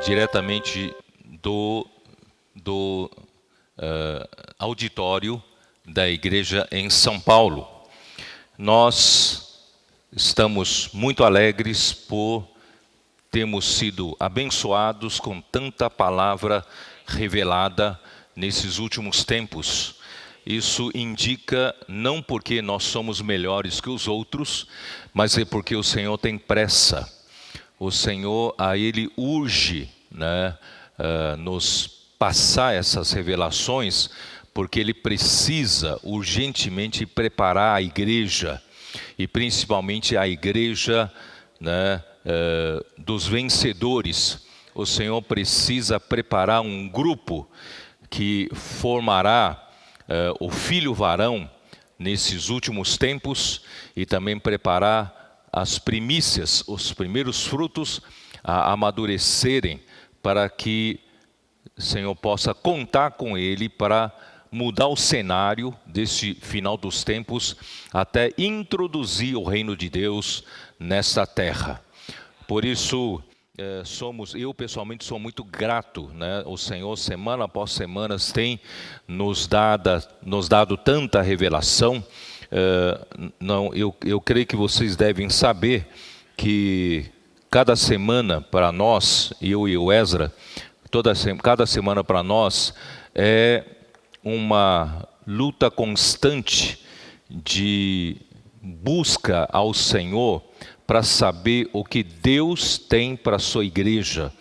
diretamente do auditório da igreja em São Paulo. Nós estamos muito alegres por termos sido abençoados com tanta palavra revelada nesses últimos tempos. Isso indica não porque nós somos melhores que os outros, mas é porque o Senhor tem pressa. O Senhor, a Ele urge, nos passar essas revelações, porque Ele precisa urgentemente preparar a igreja, e principalmente a igreja dos vencedores. O Senhor precisa preparar um grupo que formará o filho varão nesses últimos tempos, e também preparar as primícias, os primeiros frutos a amadurecerem, para que o Senhor possa contar com Ele para mudar o cenário desse final dos tempos, até introduzir o reino de Deus nesta terra. Por isso, eu pessoalmente sou muito grato, O Senhor, semana após semana, tem nos dado tanta revelação. Eu creio que vocês devem saber que cada semana para nós, eu e o Ezra, cada semana para nós é uma luta constante de busca ao Senhor para saber o que Deus tem para a sua igreja,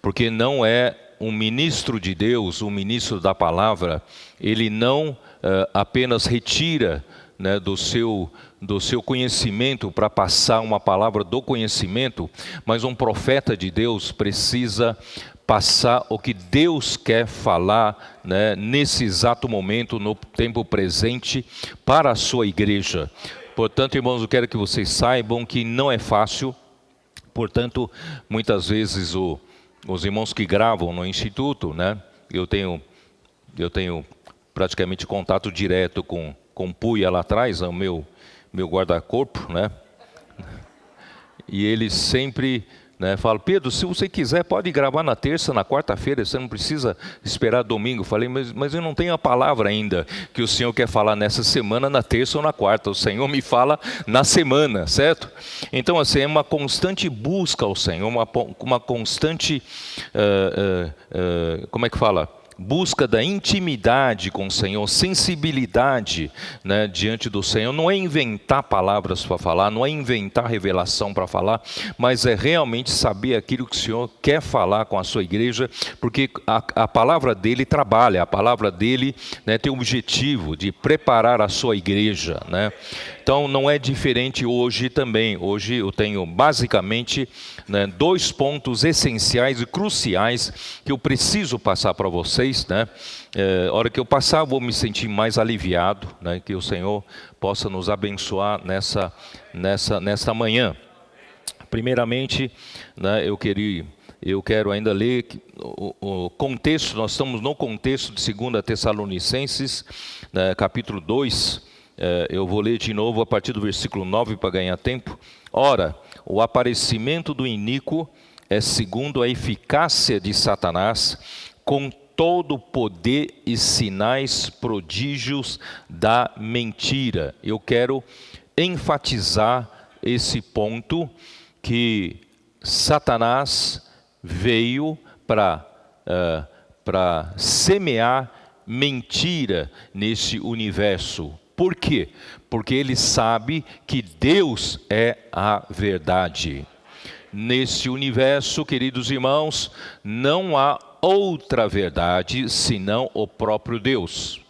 porque não é um ministro de Deus, um ministro da palavra, ele não apenas retira do seu conhecimento para passar uma palavra do conhecimento, mas um profeta de Deus precisa passar o que Deus quer falar, nesse exato momento, no tempo presente, para a sua igreja. Portanto, irmãos, eu quero que vocês saibam que não é fácil. Portanto, muitas vezes os irmãos que gravam no instituto, eu tenho praticamente contato direto com o Puia lá atrás, o meu guarda-corpo, E eles sempre falam: Pedro, se você quiser pode gravar na terça, na quarta-feira, você não precisa esperar domingo. Eu falei, mas eu não tenho a palavra ainda que o Senhor quer falar nessa semana, na terça ou na quarta. O Senhor me fala na semana, certo? Então, assim, é uma constante busca ao Senhor, uma constante, como é que fala? Busca da intimidade com o Senhor, sensibilidade diante do Senhor. Não é inventar palavras para falar, não é inventar revelação para falar, mas é realmente saber aquilo que o Senhor quer falar com a sua igreja, porque a palavra dele trabalha, a palavra dele tem o objetivo de preparar a sua igreja, Então não é diferente hoje também. Hoje eu tenho basicamente 2 pontos essenciais e cruciais que eu preciso passar para vocês. A hora que eu passar, eu vou me sentir mais aliviado, que o Senhor possa nos abençoar nessa manhã. Primeiramente, eu quero ainda ler o contexto. Nós estamos no contexto de 2 Tessalonicenses, capítulo 2. Eu vou ler de novo a partir do versículo 9 para ganhar tempo. Ora, o aparecimento do iníquo é segundo a eficácia de Satanás, com todo o poder e sinais prodígios da mentira. Eu quero enfatizar esse ponto, que Satanás veio para semear mentira nesse universo. Por quê? Porque ele sabe que Deus é a verdade. Nesse universo, queridos irmãos, não há outra verdade senão o próprio Deus.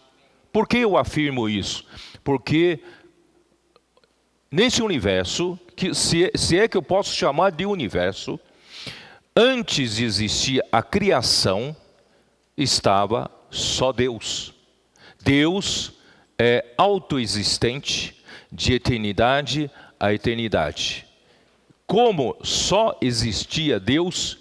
Por que eu afirmo isso? Porque nesse universo, que se é que eu posso chamar de universo, antes de existir a criação, estava só Deus. Deus é autoexistente, de eternidade a eternidade. Como só existia Deus,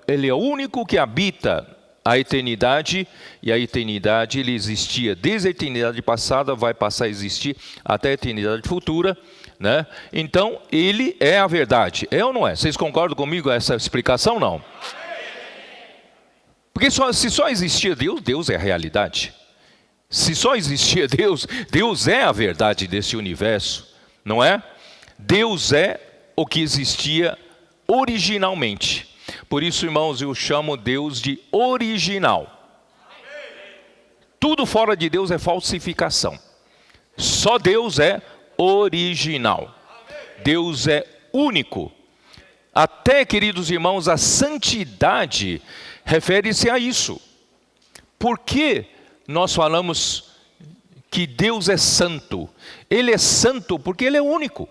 Ele é o único que habita a eternidade, e a eternidade ele existia desde a eternidade passada, vai passar a existir até a eternidade futura, Então, Ele é a verdade. É ou não é? Vocês concordam comigo essa explicação? Não. Porque se só existia Deus, Deus é a realidade. Se só existia Deus, Deus é a verdade desse universo, não é? Deus é o que existia originalmente. Por isso, irmãos, eu chamo Deus de original. Tudo fora de Deus é falsificação. Só Deus é original. Deus é único. Até, queridos irmãos, a santidade refere-se a isso. Por que nós falamos que Deus é santo? Ele é santo porque Ele é único.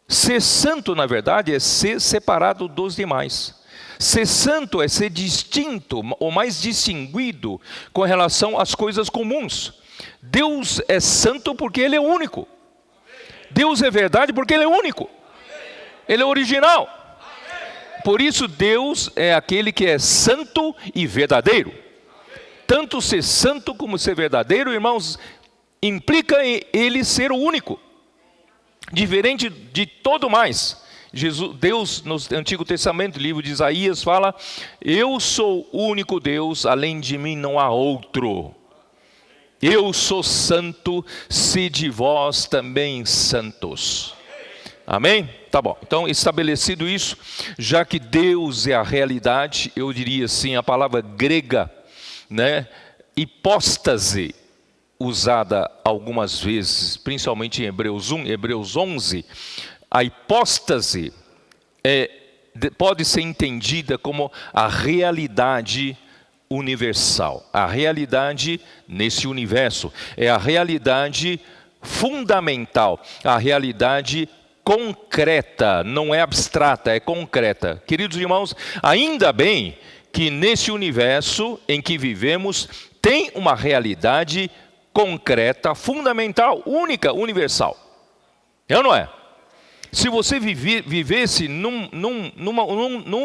Ser santo, na verdade, é ser separado dos demais. Ser santo é ser distinto, ou mais distinguido com relação às coisas comuns. Deus é santo porque Ele é único. Deus é verdade porque Ele é único. Ele é original. Por isso Deus é aquele que é santo e verdadeiro. Tanto ser santo como ser verdadeiro, irmãos, implica em Ele ser o único. Diferente de todo mais. Deus, no Antigo Testamento, livro de Isaías, fala: eu sou o único Deus, além de mim não há outro. Eu sou santo, sede vós também santos. Amém? Tá bom. Então, estabelecido isso, já que Deus é a realidade, eu diria assim, a palavra grega, né, hipóstase, usada algumas vezes, principalmente em Hebreus 11, a hipóstase pode ser entendida como a realidade universal. A realidade nesse universo é a realidade fundamental, a realidade concreta, não é abstrata, é concreta. Queridos irmãos, ainda bem que nesse universo em que vivemos tem uma realidade concreta, fundamental, única, universal. É ou não é? Se você vivesse num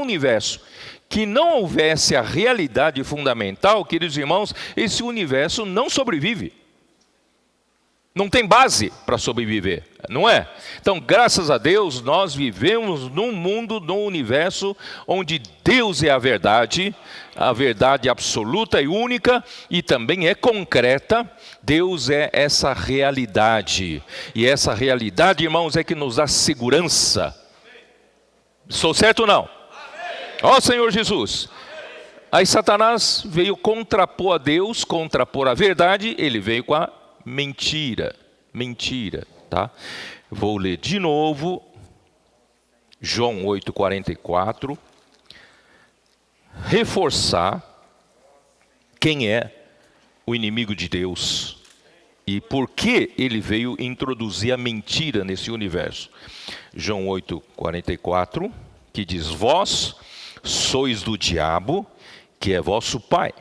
universo que não houvesse a realidade fundamental, queridos irmãos, esse universo não sobrevive. Não tem base para sobreviver, não é? Então, graças a Deus, nós vivemos num mundo, num universo, onde Deus é a verdade absoluta e única, e também é concreta. Deus é essa realidade. E essa realidade, irmãos, é que nos dá segurança. Estou certo ou não? Ó Senhor Jesus. Aí Satanás veio contrapor a Deus, contrapor a verdade, ele veio com a mentira, tá? Vou ler de novo, João 8,44, reforçar quem é o inimigo de Deus e por que ele veio introduzir a mentira nesse universo. João 8,44, que diz: vós sois do diabo, que é vosso pai,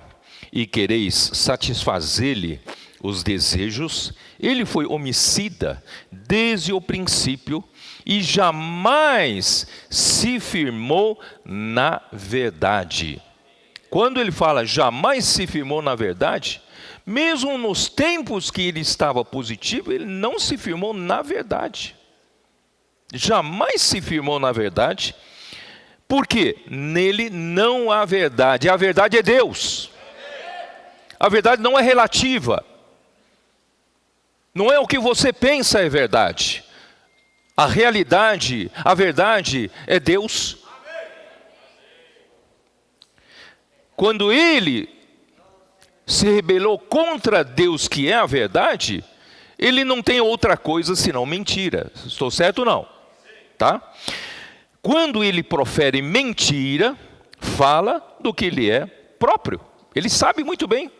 e quereis satisfazer-lhe os desejos. Ele foi homicida desde o princípio e jamais se firmou na verdade. Quando ele fala jamais se firmou na verdade, mesmo nos tempos que ele estava positivo, ele não se firmou na verdade. Jamais se firmou na verdade, porque nele não há verdade. A verdade é Deus. A verdade não é relativa. Não é o que você pensa é verdade. A realidade, a verdade é Deus. Quando ele se rebelou contra Deus, que é a verdade, ele não tem outra coisa senão mentira. Estou certo ou não? Tá? Quando ele profere mentira, fala do que ele é próprio. Ele sabe muito bem.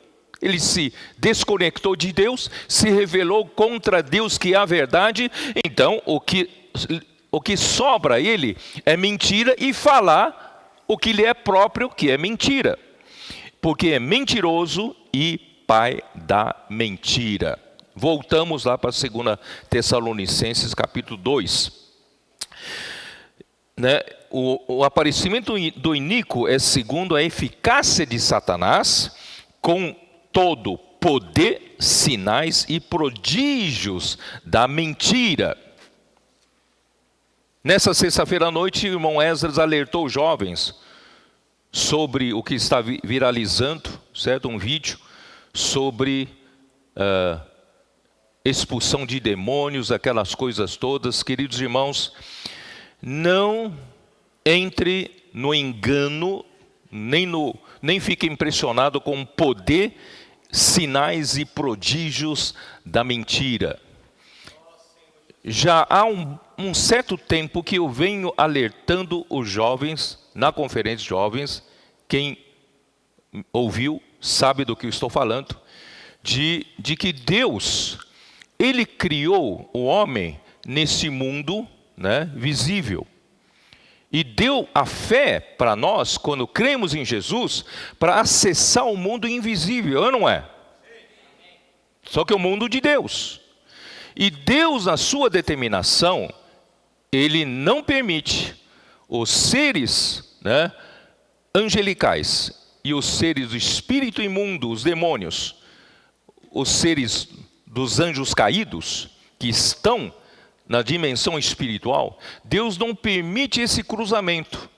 Ele se desconectou de Deus, se rebelou contra Deus, que é a verdade. Então, o que sobra a ele é mentira e falar o que lhe é próprio, que é mentira. Porque é mentiroso e pai da mentira. Voltamos lá para 2 Tessalonicenses, capítulo 2. Né? O aparecimento do iníquo é segundo a eficácia de Satanás, com todo poder, sinais e prodígios da mentira. Nessa sexta-feira à noite, o irmão Esdras alertou os jovens sobre o que está viralizando, certo? Um vídeo sobre expulsão de demônios, aquelas coisas todas. Queridos irmãos, não entre no engano, nem fique impressionado com o poder, sinais e prodígios da mentira. Já há um certo tempo que eu venho alertando os jovens, na conferência de jovens, quem ouviu sabe do que eu estou falando, de que Deus, Ele criou o homem nesse mundo, né, visível. E deu a fé para nós, quando cremos em Jesus, para acessar o mundo invisível, ou não é? Só que é o mundo de Deus. E Deus, na sua determinação, Ele não permite os seres, né, angelicais e os seres do espírito imundo, os demônios, os seres dos anjos caídos, que estão na dimensão espiritual, Deus não permite esse cruzamento.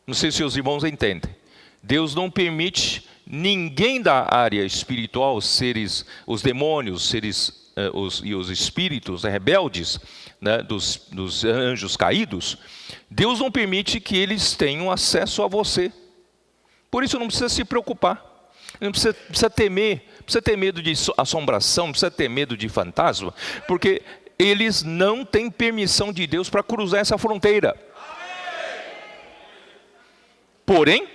Não sei se os irmãos entendem. Deus não permite ninguém da área espiritual, os seres, os demônios, os espíritos rebeldes, né, dos anjos caídos, Deus não permite que eles tenham acesso a você. Por isso não precisa se preocupar, não precisa temer, precisa ter medo de assombração, não precisa ter medo de fantasma, porque eles não têm permissão de Deus para cruzar essa fronteira. Porém,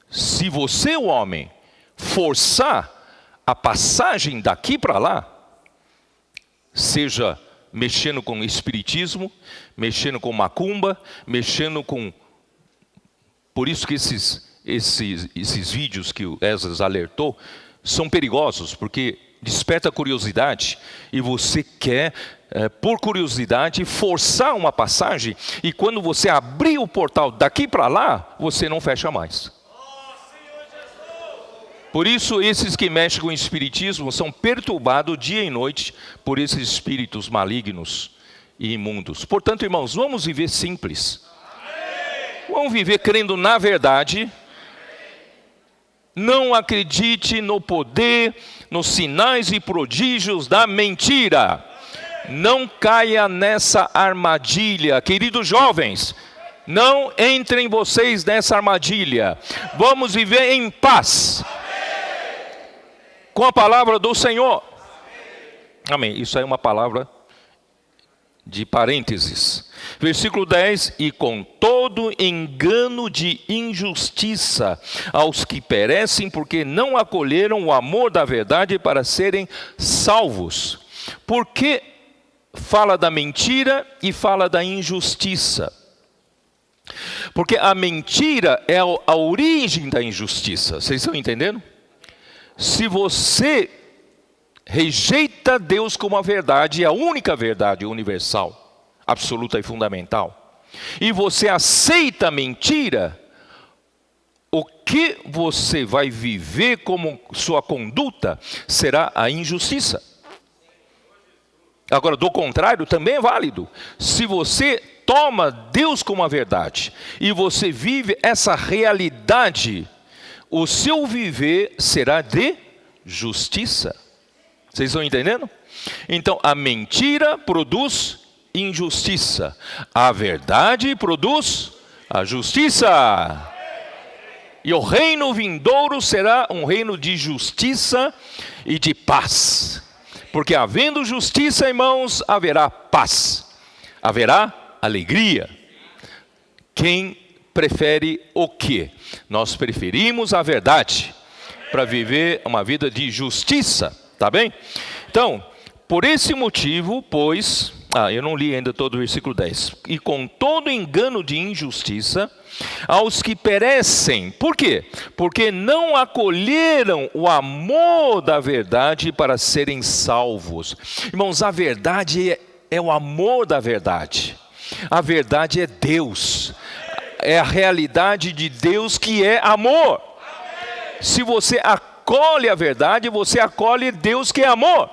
se você, o homem, forçar a passagem daqui para lá, seja mexendo com espiritismo, mexendo com macumba, mexendo com... Por isso que esses vídeos que o Esdras alertou são perigosos, porque desperta curiosidade, e você quer, por curiosidade, forçar uma passagem, e quando você abrir o portal daqui para lá, você não fecha mais. Por isso, esses que mexem com o espiritismo são perturbados dia e noite por esses espíritos malignos e imundos. Portanto, irmãos, vamos viver simples. Vamos viver crendo na verdade. Não acredite no poder, nos sinais e prodígios da mentira. Não caia nessa armadilha. Queridos jovens, não entrem vocês nessa armadilha. Vamos viver em paz com a palavra do Senhor. Amém. Isso aí é uma palavra de parênteses. Versículo 10: e com todo engano de injustiça aos que perecem, porque não acolheram o amor da verdade para serem salvos. Por que fala da mentira e fala da injustiça? Porque a mentira é a origem da injustiça. Vocês estão entendendo? Se você rejeita Deus como a verdade, a única verdade universal, absoluta e fundamental, e você aceita a mentira, o que você vai viver como sua conduta será a injustiça. Agora, do contrário, também é válido. Se você toma Deus como a verdade e você vive essa realidade, o seu viver será de justiça. Vocês estão entendendo? Então, a mentira produz injustiça. A verdade produz a justiça. E o reino vindouro será um reino de justiça e de paz. Porque havendo justiça, irmãos, haverá paz. Haverá alegria. Quem prefere o quê? Nós preferimos a verdade para viver uma vida de justiça, tá bem? Então, por esse motivo, pois, eu não li ainda todo o versículo 10. E com todo engano de injustiça aos que perecem. Por quê? Porque não acolheram o amor da verdade para serem salvos. Irmãos, a verdade é o amor da verdade. A verdade é Deus. É a realidade de Deus que é amor. Se você acolhe a verdade, você acolhe Deus que é amor.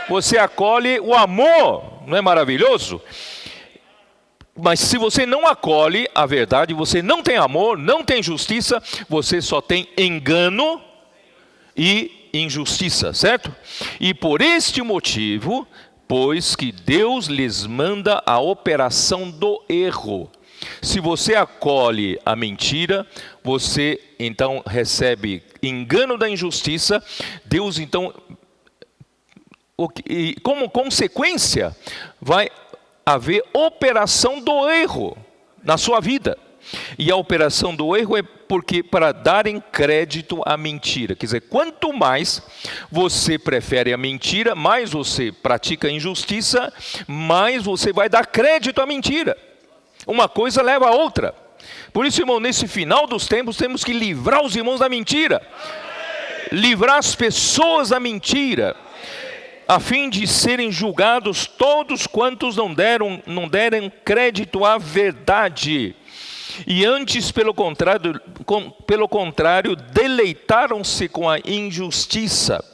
Você acolhe o amor. Não é maravilhoso? Mas se você não acolhe a verdade, você não tem amor, não tem justiça, você só tem engano e injustiça, certo? E por este motivo, pois que Deus lhes manda a operação do erro. Se você acolhe a mentira, você então recebe engano da injustiça. Deus então, e como consequência, vai haver operação do erro na sua vida. E a operação do erro é porque para darem crédito à mentira. Quer dizer, quanto mais você prefere a mentira, mais você pratica a injustiça, mais você vai dar crédito à mentira. Uma coisa leva a outra. Por isso, irmão, nesse final dos tempos, temos que livrar os irmãos da mentira. Livrar as pessoas da mentira, a fim de serem julgados todos quantos não deram crédito à verdade. E antes, pelo contrário, deleitaram-se com a injustiça.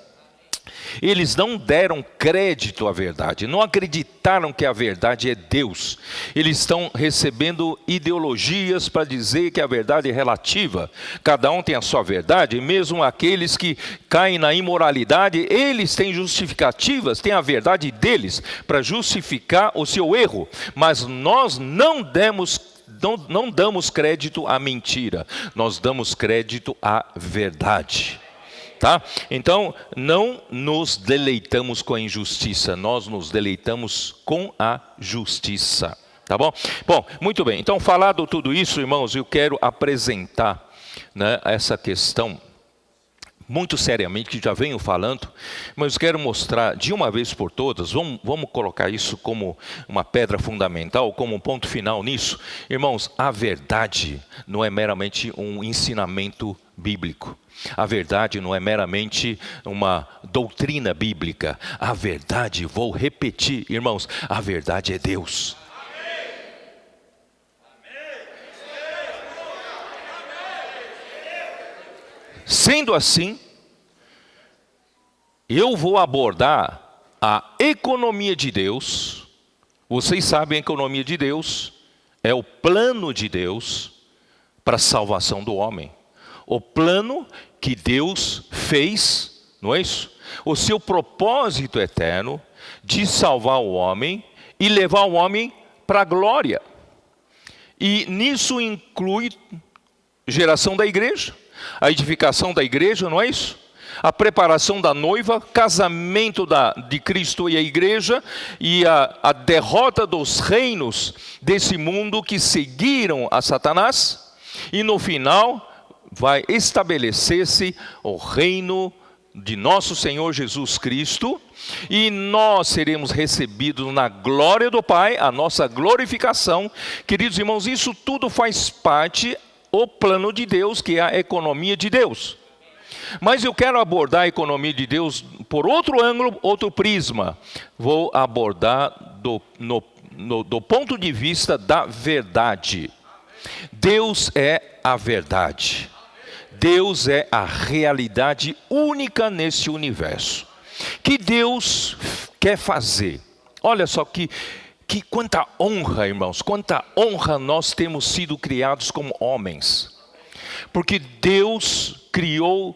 Eles não deram crédito à verdade, não acreditaram que a verdade é Deus. Eles estão recebendo ideologias para dizer que a verdade é relativa. Cada um tem a sua verdade, mesmo aqueles que caem na imoralidade, eles têm justificativas, têm a verdade deles para justificar o seu erro. Mas nós não damos crédito à mentira, nós damos crédito à verdade. Tá? Então, não nos deleitamos com a injustiça, nós nos deleitamos com a justiça. Tá bom? Bom, muito bem. Então, falado tudo isso, irmãos, eu quero apresentar, né, essa questão muito seriamente, que já venho falando, mas quero mostrar de uma vez por todas, vamos colocar isso como uma pedra fundamental, como um ponto final nisso. Irmãos, a verdade não é meramente um ensinamento bíblico. A verdade não é meramente uma doutrina bíblica. A verdade, vou repetir, irmãos, a verdade é Deus. Sendo assim, eu vou abordar a economia de Deus. Vocês sabem, a economia de Deus é o plano de Deus para a salvação do homem. O plano que Deus fez, não é isso? O seu propósito eterno de salvar o homem e levar o homem para a glória. E nisso inclui geração da igreja, a edificação da igreja, não é isso? A preparação da noiva, casamento de Cristo e a igreja, e a derrota dos reinos desse mundo que seguiram a Satanás, e no final vai estabelecer-se o reino de nosso Senhor Jesus Cristo, e nós seremos recebidos na glória do Pai, a nossa glorificação. Queridos irmãos, isso tudo faz parte do plano de Deus, que é a economia de Deus. Mas eu quero abordar a economia de Deus por outro ângulo, outro prisma. Vou abordar do ponto de vista da verdade. Deus é a verdade. Deus é a realidade única nesse universo. Que Deus quer fazer? Olha só que quanta honra, irmãos, quanta honra nós temos sido criados como homens. Porque Deus criou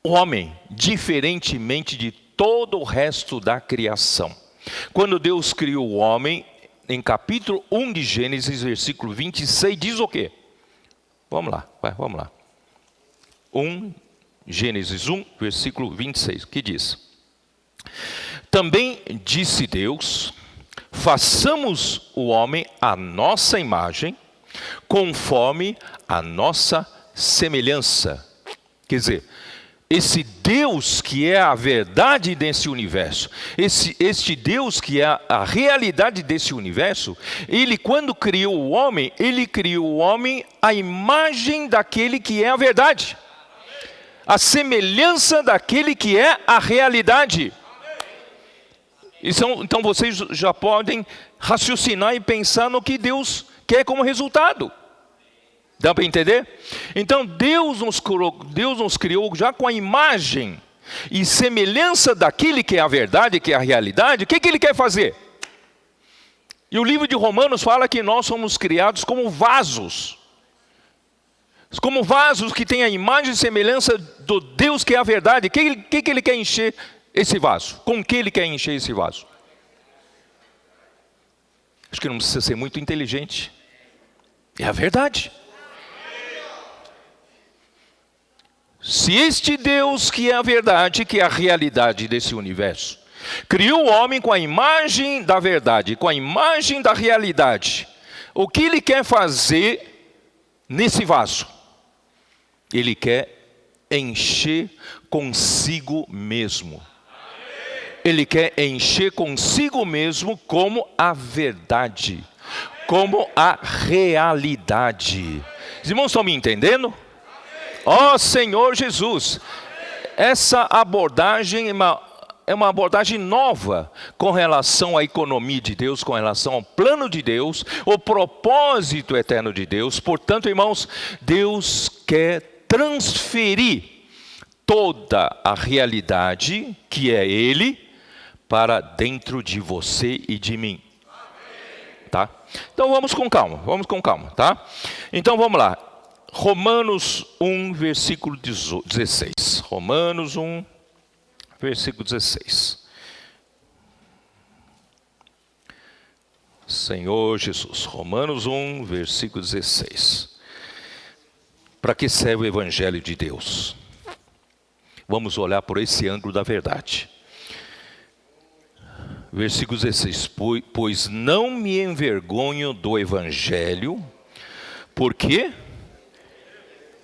o homem diferentemente de todo o resto da criação. Quando Deus criou o homem, em capítulo 1 de Gênesis, versículo 26, diz o quê? Vamos lá. Gênesis 1, versículo 26, que diz: Também disse Deus, façamos o homem à nossa imagem, conforme a nossa semelhança. Quer dizer, esse Deus que é a verdade desse universo, este Deus que é a realidade desse universo, ele, quando criou o homem, ele criou o homem à imagem daquele que é a verdade, a semelhança daquele que é a realidade. Então vocês já podem raciocinar e pensar no que Deus quer como resultado. Dá para entender? Então Deus nos criou já com a imagem e semelhança daquele que é a verdade, que é a realidade. O que Ele quer fazer? E o livro de Romanos fala que nós somos criados como vasos. Como vasos que têm a imagem e semelhança do Deus que é a verdade. O que ele quer encher esse vaso? Com que ele quer encher esse vaso? Acho que não precisa ser muito inteligente. É a verdade. Se este Deus que é a verdade, que é a realidade desse universo, criou o homem com a imagem da verdade, com a imagem da realidade, o que ele quer fazer nesse vaso? Ele quer encher consigo mesmo. Ele quer encher consigo mesmo como a verdade, como a realidade. Os irmãos estão me entendendo? Ó Senhor Jesus, essa abordagem é uma abordagem nova com relação à economia de Deus, com relação ao plano de Deus, o propósito eterno de Deus. Portanto, irmãos, Deus quer transferir toda a realidade que é Ele para dentro de você e de mim. Tá? Então vamos com calma, tá? Então vamos lá. Romanos 1, versículo 16. Romanos 1, versículo 16. Senhor Jesus. Romanos 1, versículo 16. Para que serve o Evangelho de Deus? Vamos olhar por esse ângulo da verdade. Versículo 16. Pois não me envergonho do Evangelho, porque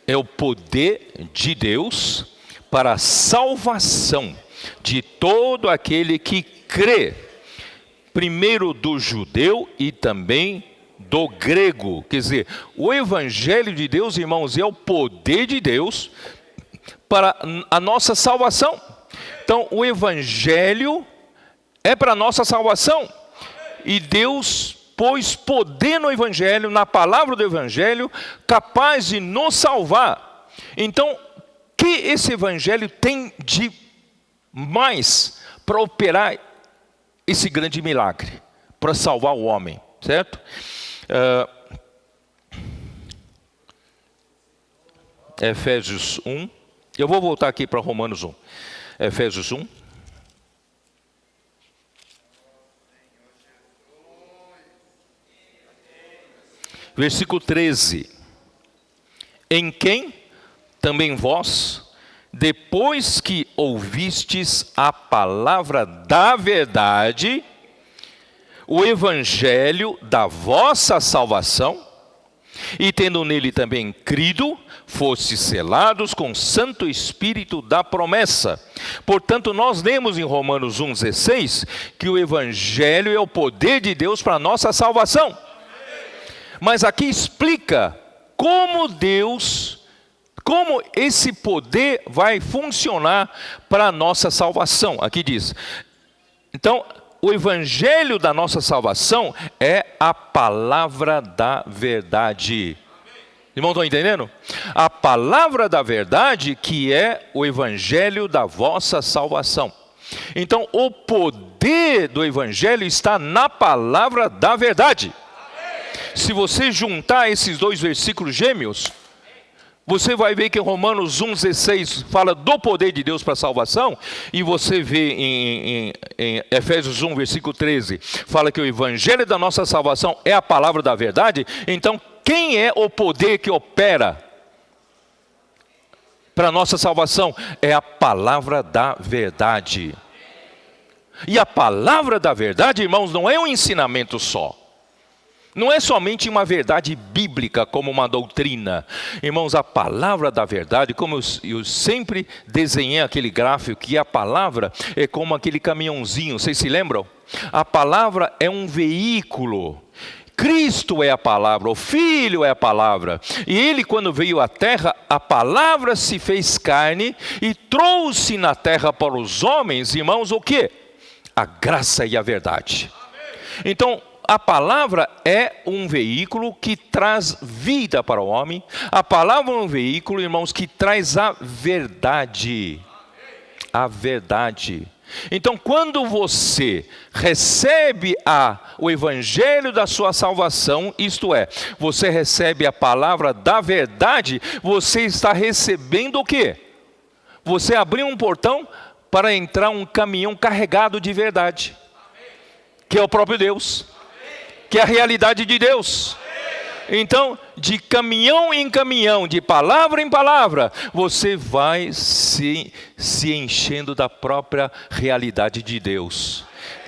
é o poder de Deus para a salvação de todo aquele que crê, primeiro do judeu e também do grego. Quer dizer, o Evangelho de Deus, irmãos, é o poder de Deus para a nossa salvação. Então, o Evangelho é para a nossa salvação. E Deus pôs poder no Evangelho, na palavra do Evangelho, capaz de nos salvar. Então, o que esse Evangelho tem de mais para operar esse grande milagre? Para salvar o homem, certo? Efésios 1. Eu vou voltar aqui para Romanos 1. Efésios 1. Versículo 13. Em quem também vós, depois que ouvistes a palavra da verdade, o evangelho da vossa salvação, e tendo nele também crido, fostes selados com o Santo Espírito da promessa. Portanto, nós lemos em Romanos 1,16 que o evangelho é o poder de Deus para a nossa salvação. Mas aqui explica como esse poder vai funcionar para a nossa salvação. Aqui diz, então, o evangelho da nossa salvação é a palavra da verdade. Irmão, estão entendendo? A palavra da verdade que é o evangelho da vossa salvação. Então, o poder do evangelho está na palavra da verdade. Se você juntar esses dois versículos gêmeos, você vai ver que Romanos 1,16 fala do poder de Deus para a salvação, e você vê em Efésios 1, versículo 13, fala que o evangelho da nossa salvação é a palavra da verdade. Então, quem é o poder que opera para a nossa salvação? É a palavra da verdade. E a palavra da verdade, irmãos, não é um ensinamento só. Não é somente uma verdade bíblica como uma doutrina. Irmãos, a palavra da verdade, como eu sempre desenhei aquele gráfico, que a palavra é como aquele caminhãozinho, vocês se lembram? A palavra é um veículo. Cristo é a palavra, o Filho é a palavra. E Ele, quando veio à terra, a palavra se fez carne e trouxe na terra para os homens, irmãos, o quê? A graça e a verdade. Então, a palavra é um veículo que traz vida para o homem. A palavra é um veículo, irmãos, que traz a verdade. A verdade. Então, quando você recebe o evangelho da sua salvação, isto é, você recebe a palavra da verdade, você está recebendo o quê? Você abriu um portão para entrar um caminhão carregado de verdade, que é o próprio Deus, que é a realidade de Deus. Então, de caminhão em caminhão, de palavra em palavra, você vai se enchendo da própria realidade de Deus.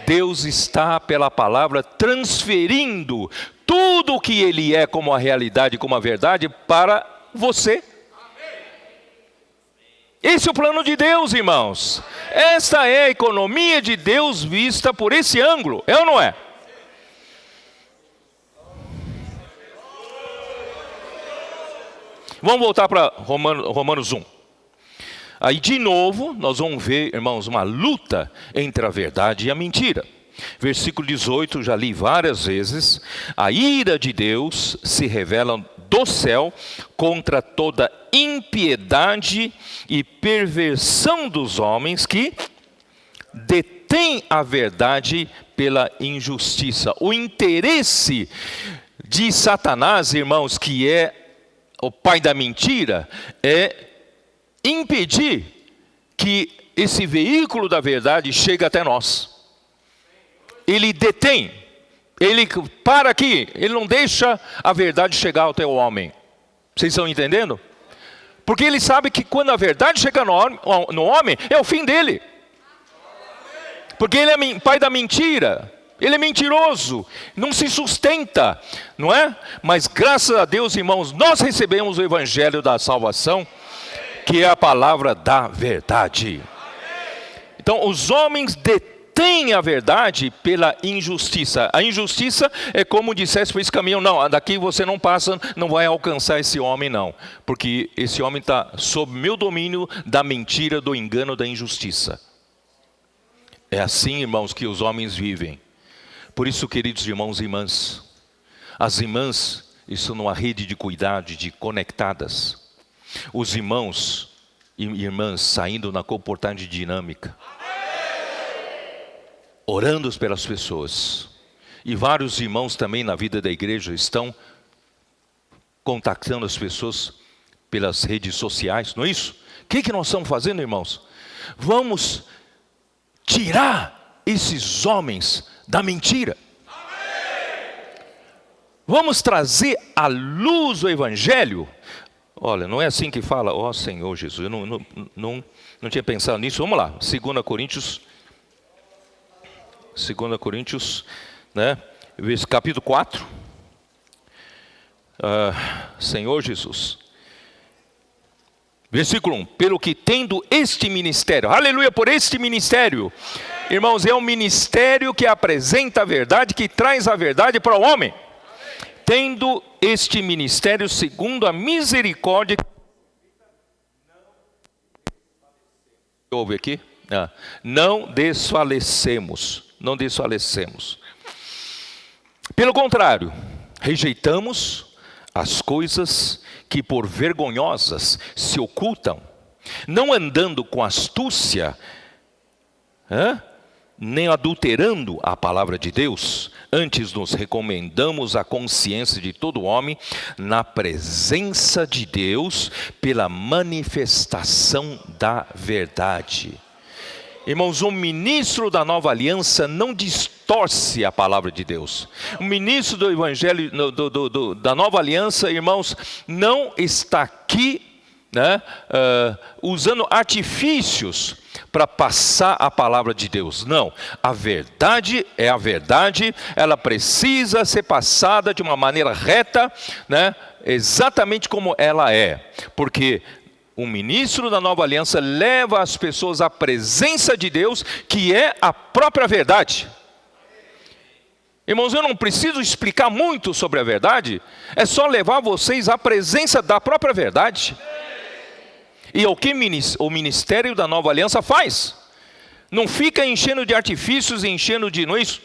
Deus está, pela palavra, transferindo tudo o que Ele é como a realidade, como a verdade, para você. Esse é o plano de Deus, irmãos. Esta é a economia de Deus vista por esse ângulo, é ou não é? Vamos voltar para Romanos 1. Aí de novo, nós vamos ver, irmãos, uma luta entre a verdade e a mentira. Versículo 18, já li várias vezes. A ira de Deus se revela do céu contra toda impiedade e perversão dos homens que detêm a verdade pela injustiça. O interesse de Satanás, irmãos, que é o pai da mentira, é impedir que esse veículo da verdade chegue até nós. Ele detém, ele para aqui, ele não deixa a verdade chegar até o homem. Vocês estão entendendo? Porque ele sabe que quando a verdade chega no homem, é o fim dele. Porque ele é pai da mentira. Ele é mentiroso, não se sustenta, não é? Mas graças a Deus, irmãos, nós recebemos o evangelho da salvação, que é a palavra da verdade. Então, os homens detêm a verdade pela injustiça. A injustiça é como dissesse para esse caminhão: não, daqui você não passa, não vai alcançar esse homem não. Porque esse homem está sob meu domínio da mentira, do engano, da injustiça. É assim, irmãos, que os homens vivem. Por isso, queridos irmãos e irmãs, as irmãs, isso numa rede de cuidado, de conectadas. Os irmãos e irmãs saindo na comportagem dinâmica. Orando pelas pessoas. E vários irmãos também na vida da igreja estão contactando as pessoas pelas redes sociais, não é isso? O que nós estamos fazendo, irmãos? Vamos tirar esses homens da mentira. Vamos trazer à luz o evangelho. Olha, não é assim que fala, ó Senhor Jesus, eu não tinha pensado nisso. Vamos lá, 2 Coríntios, né, capítulo 4. Senhor Jesus. Versículo 1, pelo que tendo este ministério, aleluia por este ministério. Irmãos, é um ministério que apresenta a verdade, que traz a verdade para o homem. Tendo este ministério segundo a misericórdia. Ouve aqui? Não desfalecemos. Não desfalecemos. Pelo contrário, rejeitamos as coisas que por vergonhosas se ocultam, não andando com astúcia, nem adulterando a palavra de Deus, antes nos recomendamos a consciência de todo homem na presença de Deus pela manifestação da verdade. Irmãos, um ministro da nova aliança não distorce a palavra de Deus. O ministro do evangelho da nova aliança, irmãos, não está aqui, né, usando artifícios para passar a palavra de Deus. Não, a verdade é a verdade, ela precisa ser passada de uma maneira reta, né, exatamente como ela é, porque o ministro da nova aliança leva as pessoas à presença de Deus, que é a própria verdade. Irmãos, eu não preciso explicar muito sobre a verdade, é só levar vocês à presença da própria verdade. E é o que o ministério da nova aliança faz. Não fica enchendo de artifícios, enchendo de, não é isso?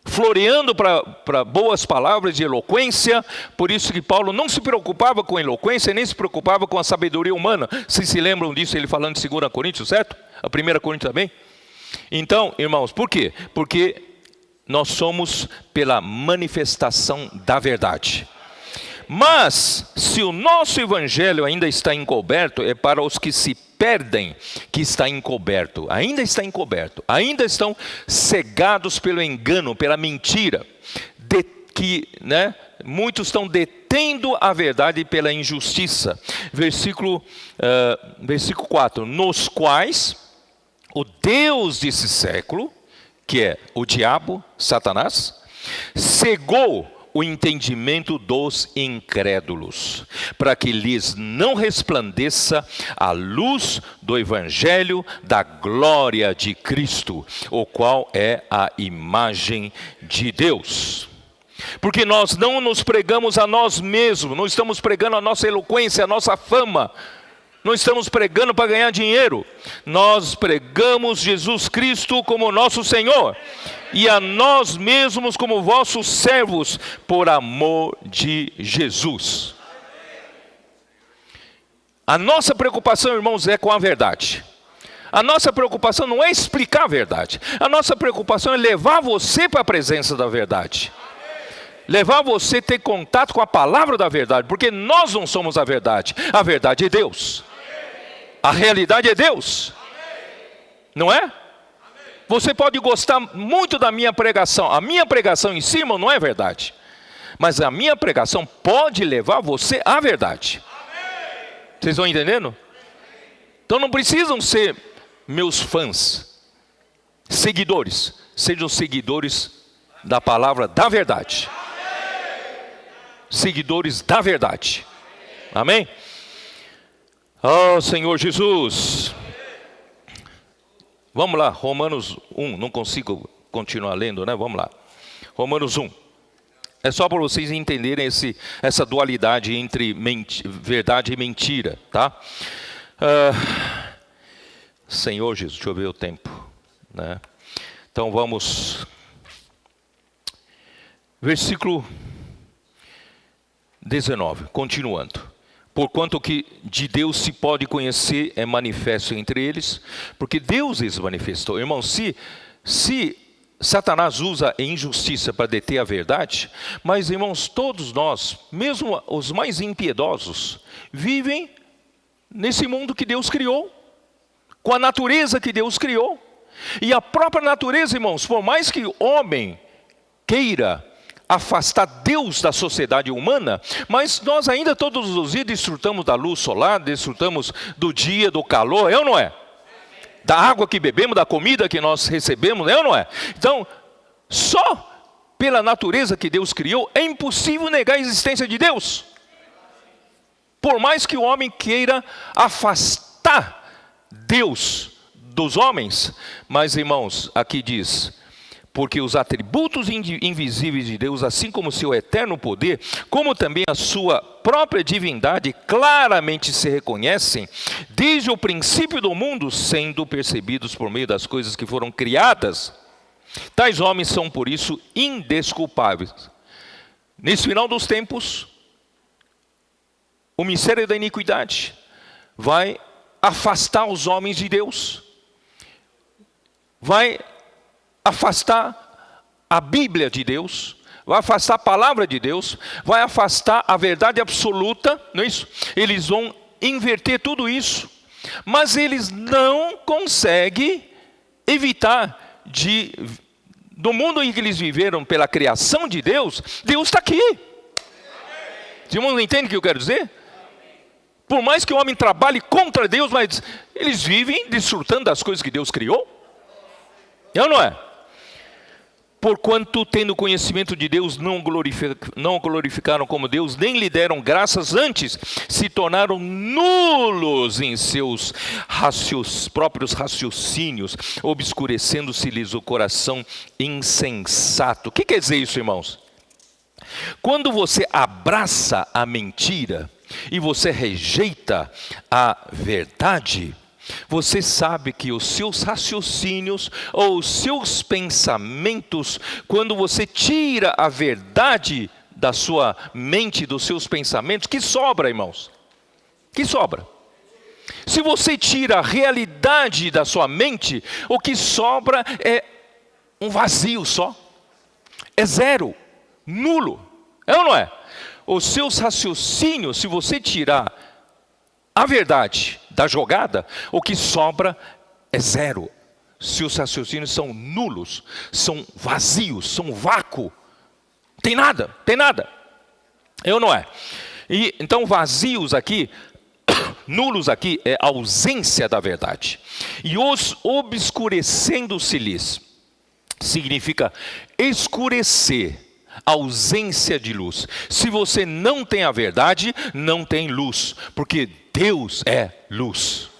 Floreando para boas palavras de eloquência. Por isso que Paulo não se preocupava com eloquência, nem se preocupava com a sabedoria humana. Vocês se lembram disso, ele falando de 2 Coríntios, certo? A 1 Coríntios também. Então, irmãos, por quê? Porque nós somos pela manifestação da verdade. Mas, se o nosso evangelho ainda está encoberto, é para os que se perdem que está encoberto. Ainda está encoberto. Ainda estão cegados pelo engano, pela mentira. Muitos estão detendo a verdade pela injustiça. Versículo 4. Nos quais o Deus desse século, que é o diabo, Satanás, cegou o entendimento dos incrédulos, para que lhes não resplandeça a luz do evangelho da glória de Cristo, o qual é a imagem de Deus. Porque nós não nos pregamos a nós mesmos, não estamos pregando a nossa eloquência, a nossa fama, não estamos pregando para ganhar dinheiro. Nós pregamos Jesus Cristo como nosso Senhor, e a nós mesmos como vossos servos, por amor de Jesus. A nossa preocupação, irmãos, é com a verdade. A nossa preocupação não é explicar a verdade. A nossa preocupação é levar você para a presença da verdade. Levar você a ter contato com a palavra da verdade, porque nós não somos a verdade é Deus. A realidade é Deus, não é? Você pode gostar muito da minha pregação, a minha pregação em cima não é verdade, mas a minha pregação pode levar você à verdade. Vocês estão entendendo? Então não precisam ser meus fãs, seguidores, sejam seguidores da palavra da verdade. Seguidores da verdade. Amém? Oh, Senhor Jesus. Vamos lá, Romanos 1. Não consigo continuar lendo, né? Vamos lá. Romanos 1. É só para vocês entenderem essa dualidade entre verdade e mentira, tá? Senhor Jesus, deixa eu ver o tempo, né? Então vamos. Versículo 19, continuando. Porquanto que de Deus se pode conhecer é manifesto entre eles, porque Deus lhes manifestou. Irmão, se Satanás usa a injustiça para deter a verdade, mas irmãos, todos nós, mesmo os mais impiedosos, vivem nesse mundo que Deus criou, com a natureza que Deus criou. E a própria natureza, irmãos, por mais que o homem queira afastar Deus da sociedade humana, mas nós ainda todos os dias desfrutamos da luz solar, desfrutamos do dia, do calor, é ou não é? Da água que bebemos, da comida que nós recebemos, é ou não é? Então, só pela natureza que Deus criou, é impossível negar a existência de Deus. Por mais que o homem queira afastar Deus dos homens, mas irmãos, aqui diz: porque os atributos invisíveis de Deus, assim como o seu eterno poder, como também a sua própria divindade, claramente se reconhecem desde o princípio do mundo, sendo percebidos por meio das coisas que foram criadas. Tais homens são, por isso, indesculpáveis. Nesse final dos tempos, o mistério da iniquidade vai afastar os homens de Deus, vai afastar a Bíblia de Deus, vai afastar a palavra de Deus, vai afastar a verdade absoluta, não é isso? Eles vão inverter tudo isso, mas eles não conseguem evitar do mundo em que eles viveram pela criação de Deus, Deus está aqui. Os irmãos não entendem o que eu quero dizer? Por mais que o homem trabalhe contra Deus, mas eles vivem desfrutando das coisas que Deus criou. É ou não é? Porquanto, tendo conhecimento de Deus, não o glorificaram como Deus, nem lhe deram graças, antes se tornaram nulos em seus próprios raciocínios, obscurecendo-se-lhes o coração insensato. O que quer dizer isso, irmãos? Quando você abraça a mentira e você rejeita a verdade, você sabe que os seus raciocínios ou os seus pensamentos, quando você tira a verdade da sua mente, dos seus pensamentos, que sobra, irmãos? Que sobra? Se você tira a realidade da sua mente, o que sobra é um vazio só. É zero, nulo. É ou não é? Os seus raciocínios, se você tirar a verdade da jogada, o que sobra é zero. Seus raciocínios são nulos, são vazios, são vácuo. Tem nada, tem nada. É ou não é? E então vazios aqui, nulos aqui, é ausência da verdade. E os obscurecendo-se-lhes significa escurecer, ausência de luz. Se você não tem a verdade, não tem luz, porque Deus é luz.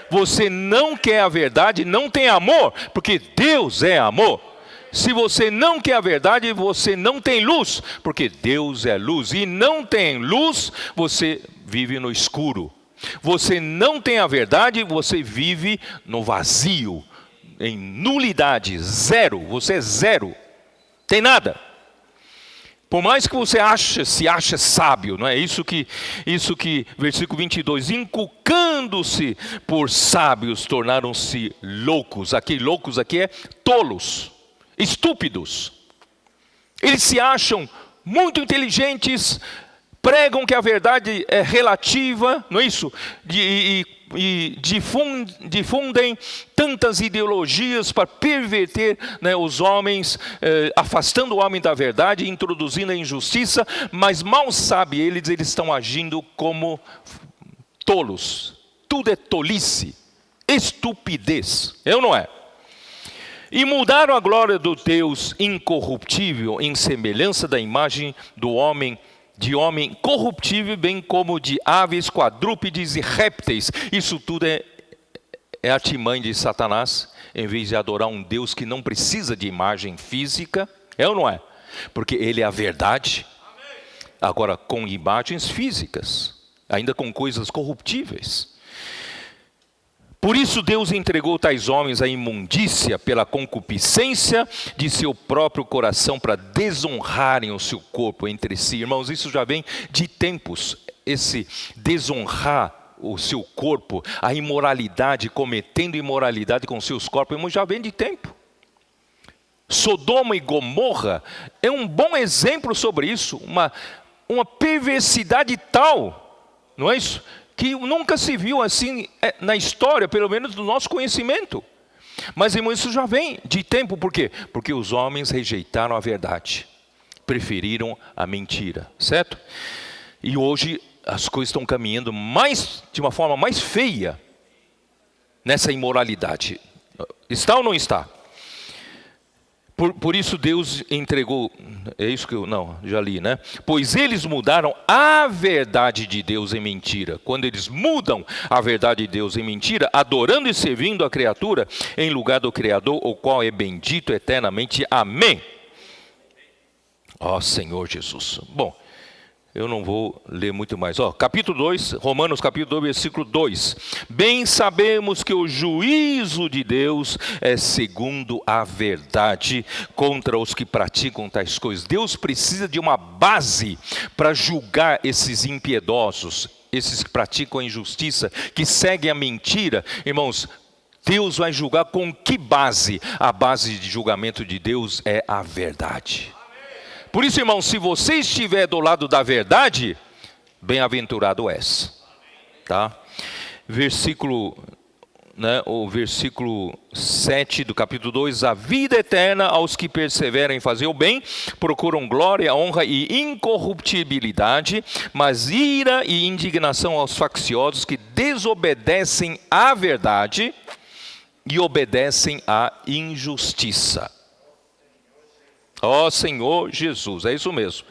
Você não quer a verdade, não tem amor, porque Deus é amor. Se você não quer a verdade, você não tem luz, porque Deus é luz. E não tem luz, você vive no escuro. Você não tem a verdade, você vive no vazio, em nulidade, zero. Você é zero, tem nada. Por mais que você se ache sábio, não é isso que versículo 22, inculcando-se por sábios, tornaram-se loucos. Loucos aqui é tolos, estúpidos. Eles se acham muito inteligentes, pregam que a verdade é relativa, não é isso? E difundem tantas ideologias para perverter, né, os homens, afastando o homem da verdade, introduzindo a injustiça, mas mal sabe eles estão agindo como tolos. Tudo é tolice, estupidez, é ou não é? E mudaram a glória do Deus incorruptível em semelhança da imagem do homem, de homem corruptível, bem como de aves, quadrúpedes e répteis. Isso tudo é artimanha de Satanás, em vez de adorar um Deus que não precisa de imagem física, é ou não é? Porque Ele é a verdade. Agora, com imagens físicas, ainda com coisas corruptíveis. Por isso Deus entregou tais homens à imundícia pela concupiscência de seu próprio coração, para desonrarem o seu corpo entre si. Irmãos, isso já vem de tempos, esse desonrar o seu corpo, a imoralidade, cometendo imoralidade com seus corpos, irmãos, já vem de tempo. Sodoma e Gomorra é um bom exemplo sobre isso, uma perversidade tal, não é isso? Que nunca se viu assim na história, pelo menos do nosso conhecimento. Mas, irmãos, isso já vem de tempo, por quê? Porque os homens rejeitaram a verdade, preferiram a mentira, certo? E hoje as coisas estão caminhando de uma forma mais feia, nessa imoralidade. Está ou não está? Por isso Deus entregou, é isso que já li, né? Pois eles mudaram a verdade de Deus em mentira. Quando eles mudam a verdade de Deus em mentira, adorando e servindo a criatura em lugar do Criador, o qual é bendito eternamente. Amém. Ó Senhor Jesus. Bom, eu não vou ler muito mais. Capítulo 2, Romanos capítulo 2, versículo 2. Bem sabemos que o juízo de Deus é segundo a verdade contra os que praticam tais coisas. Deus precisa de uma base para julgar esses impiedosos, esses que praticam a injustiça, que seguem a mentira. Irmãos, Deus vai julgar com que base? A base de julgamento de Deus é a verdade. Por isso, irmão, se você estiver do lado da verdade, bem-aventurado és. Tá? O versículo 7 do capítulo 2. A vida eterna aos que perseveram em fazer o bem, procuram glória, honra e incorruptibilidade, mas ira e indignação aos facciosos que desobedecem à verdade e obedecem à injustiça. Ó Senhor Jesus, é isso mesmo.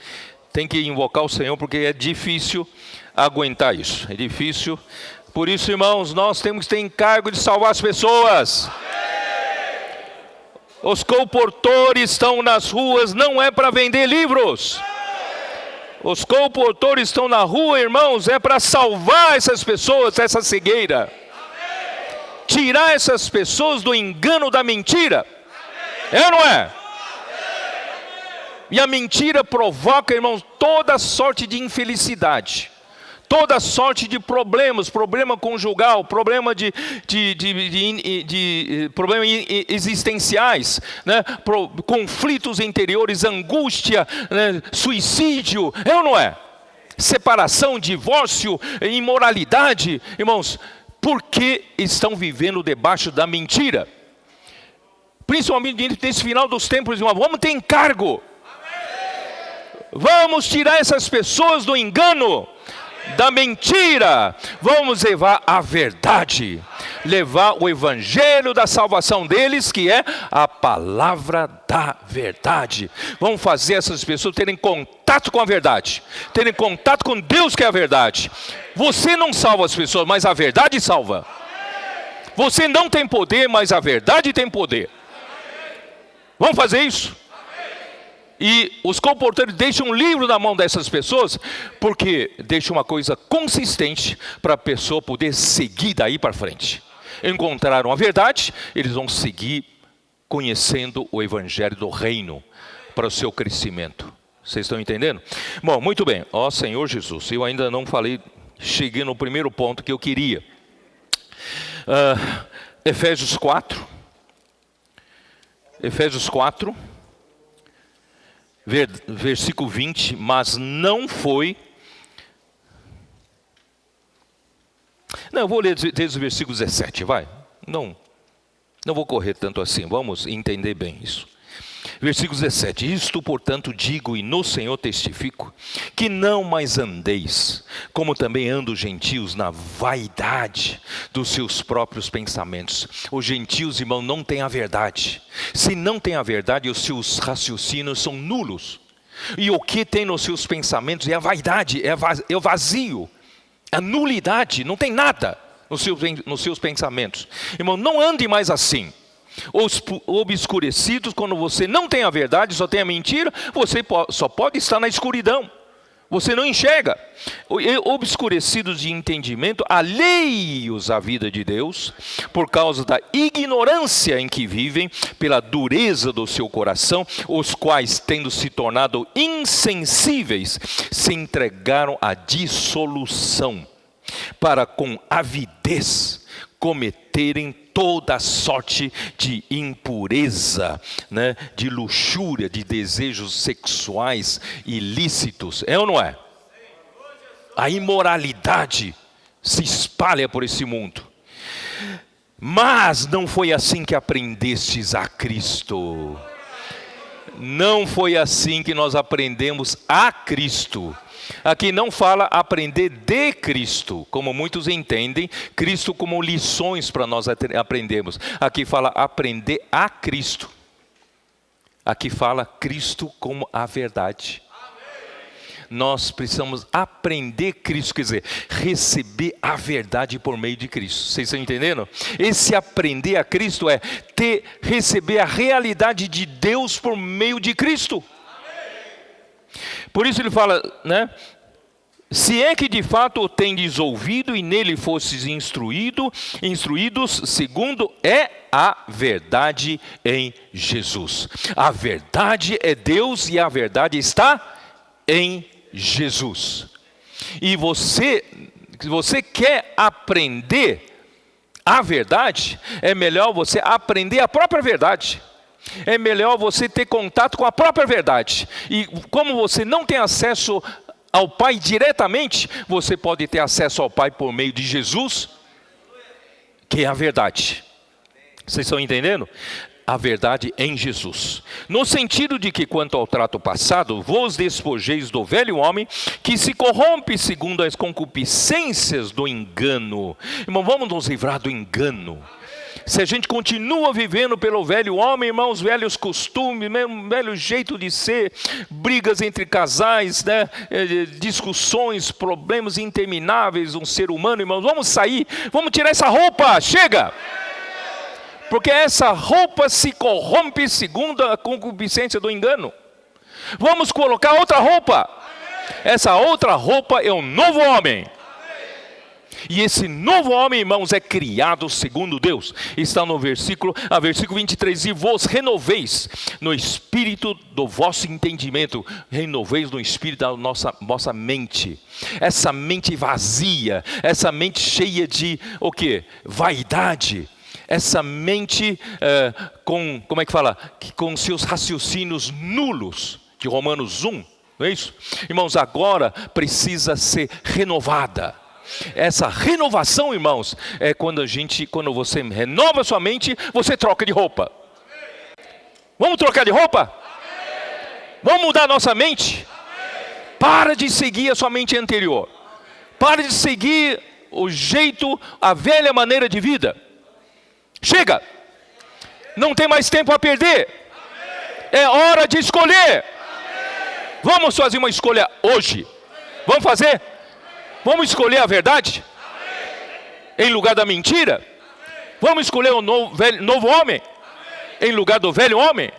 Tem que invocar o Senhor, porque é difícil aguentar isso. É difícil. Por isso, irmãos, nós temos que ter encargo de salvar as pessoas. Os colportores estão nas ruas, não é para vender livros. Os colportores estão na rua, irmãos, é para salvar essas pessoas dessa cegueira. Tirar essas pessoas do engano da mentira. É ou não é? E a mentira provoca, irmãos, toda sorte de infelicidade, Toda sorte de problemas, problema conjugal, problema problemas existenciais, né? Conflitos interiores, angústia, né? Suicídio, é ou não é? Separação, divórcio, imoralidade, irmãos, porque estão vivendo debaixo da mentira. Principalmente nesse final dos tempos, irmão, vamos ter encargo. Vamos tirar essas pessoas do engano, da mentira. Vamos levar a verdade, levar o evangelho da salvação deles, que é a palavra da verdade. Vamos fazer essas pessoas terem contato com a verdade, terem contato com Deus, que é a verdade. Você não salva as pessoas, mas a verdade salva. Você não tem poder, mas a verdade tem poder. Vamos fazer isso? E os comportadores deixam um livro na mão dessas pessoas, porque deixa uma coisa consistente para a pessoa poder seguir daí para frente. Encontraram a verdade, eles vão seguir conhecendo o evangelho do reino para o seu crescimento. Vocês estão entendendo? Bom, muito bem. Ó Senhor Jesus, eu ainda não falei, cheguei no primeiro ponto que eu queria. Efésios 4. Efésios 4. Versículo 20, mas não foi... Não, eu vou ler desde o versículo 17, vai. Não vou correr tanto assim, vamos entender bem isso. Versículo 17, isto portanto digo e no Senhor testifico, que não mais andeis, como também andam os gentios, na vaidade dos seus próprios pensamentos. Os gentios, irmão, não têm a verdade. Se não tem a verdade, os seus raciocínios são nulos. E o que tem nos seus pensamentos é a vaidade, é o vazio, a nulidade, não tem nada nos seus pensamentos. Irmão, não ande mais assim. Obscurecidos, quando você não tem a verdade, só tem a mentira, você só pode estar na escuridão. Você não enxerga. Obscurecidos de entendimento, alheios à vida de Deus, por causa da ignorância em que vivem, pela dureza do seu coração, os quais, tendo se tornado insensíveis, se entregaram à dissolução, para com avidez cometerem toda sorte de impureza, né? De luxúria, de desejos sexuais ilícitos. É ou não é? A imoralidade se espalha por esse mundo. Mas não foi assim que aprendestes a Cristo. Não foi assim que nós aprendemos a Cristo. Aqui não fala aprender de Cristo, como muitos entendem, Cristo como lições para nós aprendermos. Aqui fala aprender a Cristo. Aqui fala Cristo como a verdade. Nós precisamos aprender Cristo, quer dizer, receber a verdade por meio de Cristo. Vocês estão entendendo? Esse aprender a Cristo é receber a realidade de Deus por meio de Cristo. Por isso ele fala, né? Se é que de fato o tendes ouvido e nele fostes instruídos, segundo é a verdade em Jesus. A verdade é Deus e a verdade está em Jesus. E se você quer aprender a verdade, é melhor você aprender a própria verdade. É melhor você ter contato com a própria verdade. E como você não tem acesso ao Pai diretamente, você pode ter acesso ao Pai por meio de Jesus, que é a verdade. Vocês estão entendendo? A verdade em Jesus. No sentido de que, quanto ao trato passado, vos despojeis do velho homem, que se corrompe segundo as concupiscências do engano. Irmão, vamos nos livrar do engano. Se a gente continua vivendo pelo velho homem, irmãos, velhos costumes, velho jeito de ser, brigas entre casais, né? Discussões, problemas intermináveis, um ser humano, irmãos, vamos sair, vamos tirar essa roupa, chega! Porque essa roupa se corrompe segundo a concupiscência do engano. Vamos colocar outra roupa. Essa outra roupa é o novo homem. E esse novo homem, irmãos, é criado segundo Deus. Está no versículo 23. E vos renoveis no espírito do vosso entendimento. Renoveis no espírito da vossa mente. Essa mente vazia, essa mente cheia de o quê? Vaidade. Essa mente com seus raciocínios nulos, de Romanos 1, não é isso? Irmãos, agora precisa ser renovada. Essa renovação, irmãos, é quando você renova sua mente, você troca de roupa. Vamos trocar de roupa? Vamos mudar nossa mente? Para de seguir a sua mente anterior. Para de seguir o jeito, a velha maneira de vida. Chega! Não tem mais tempo a perder. É hora de escolher. Vamos fazer uma escolha hoje. Vamos fazer? Vamos escolher a verdade? Em lugar da mentira? Vamos escolher o novo homem? Em lugar do velho homem?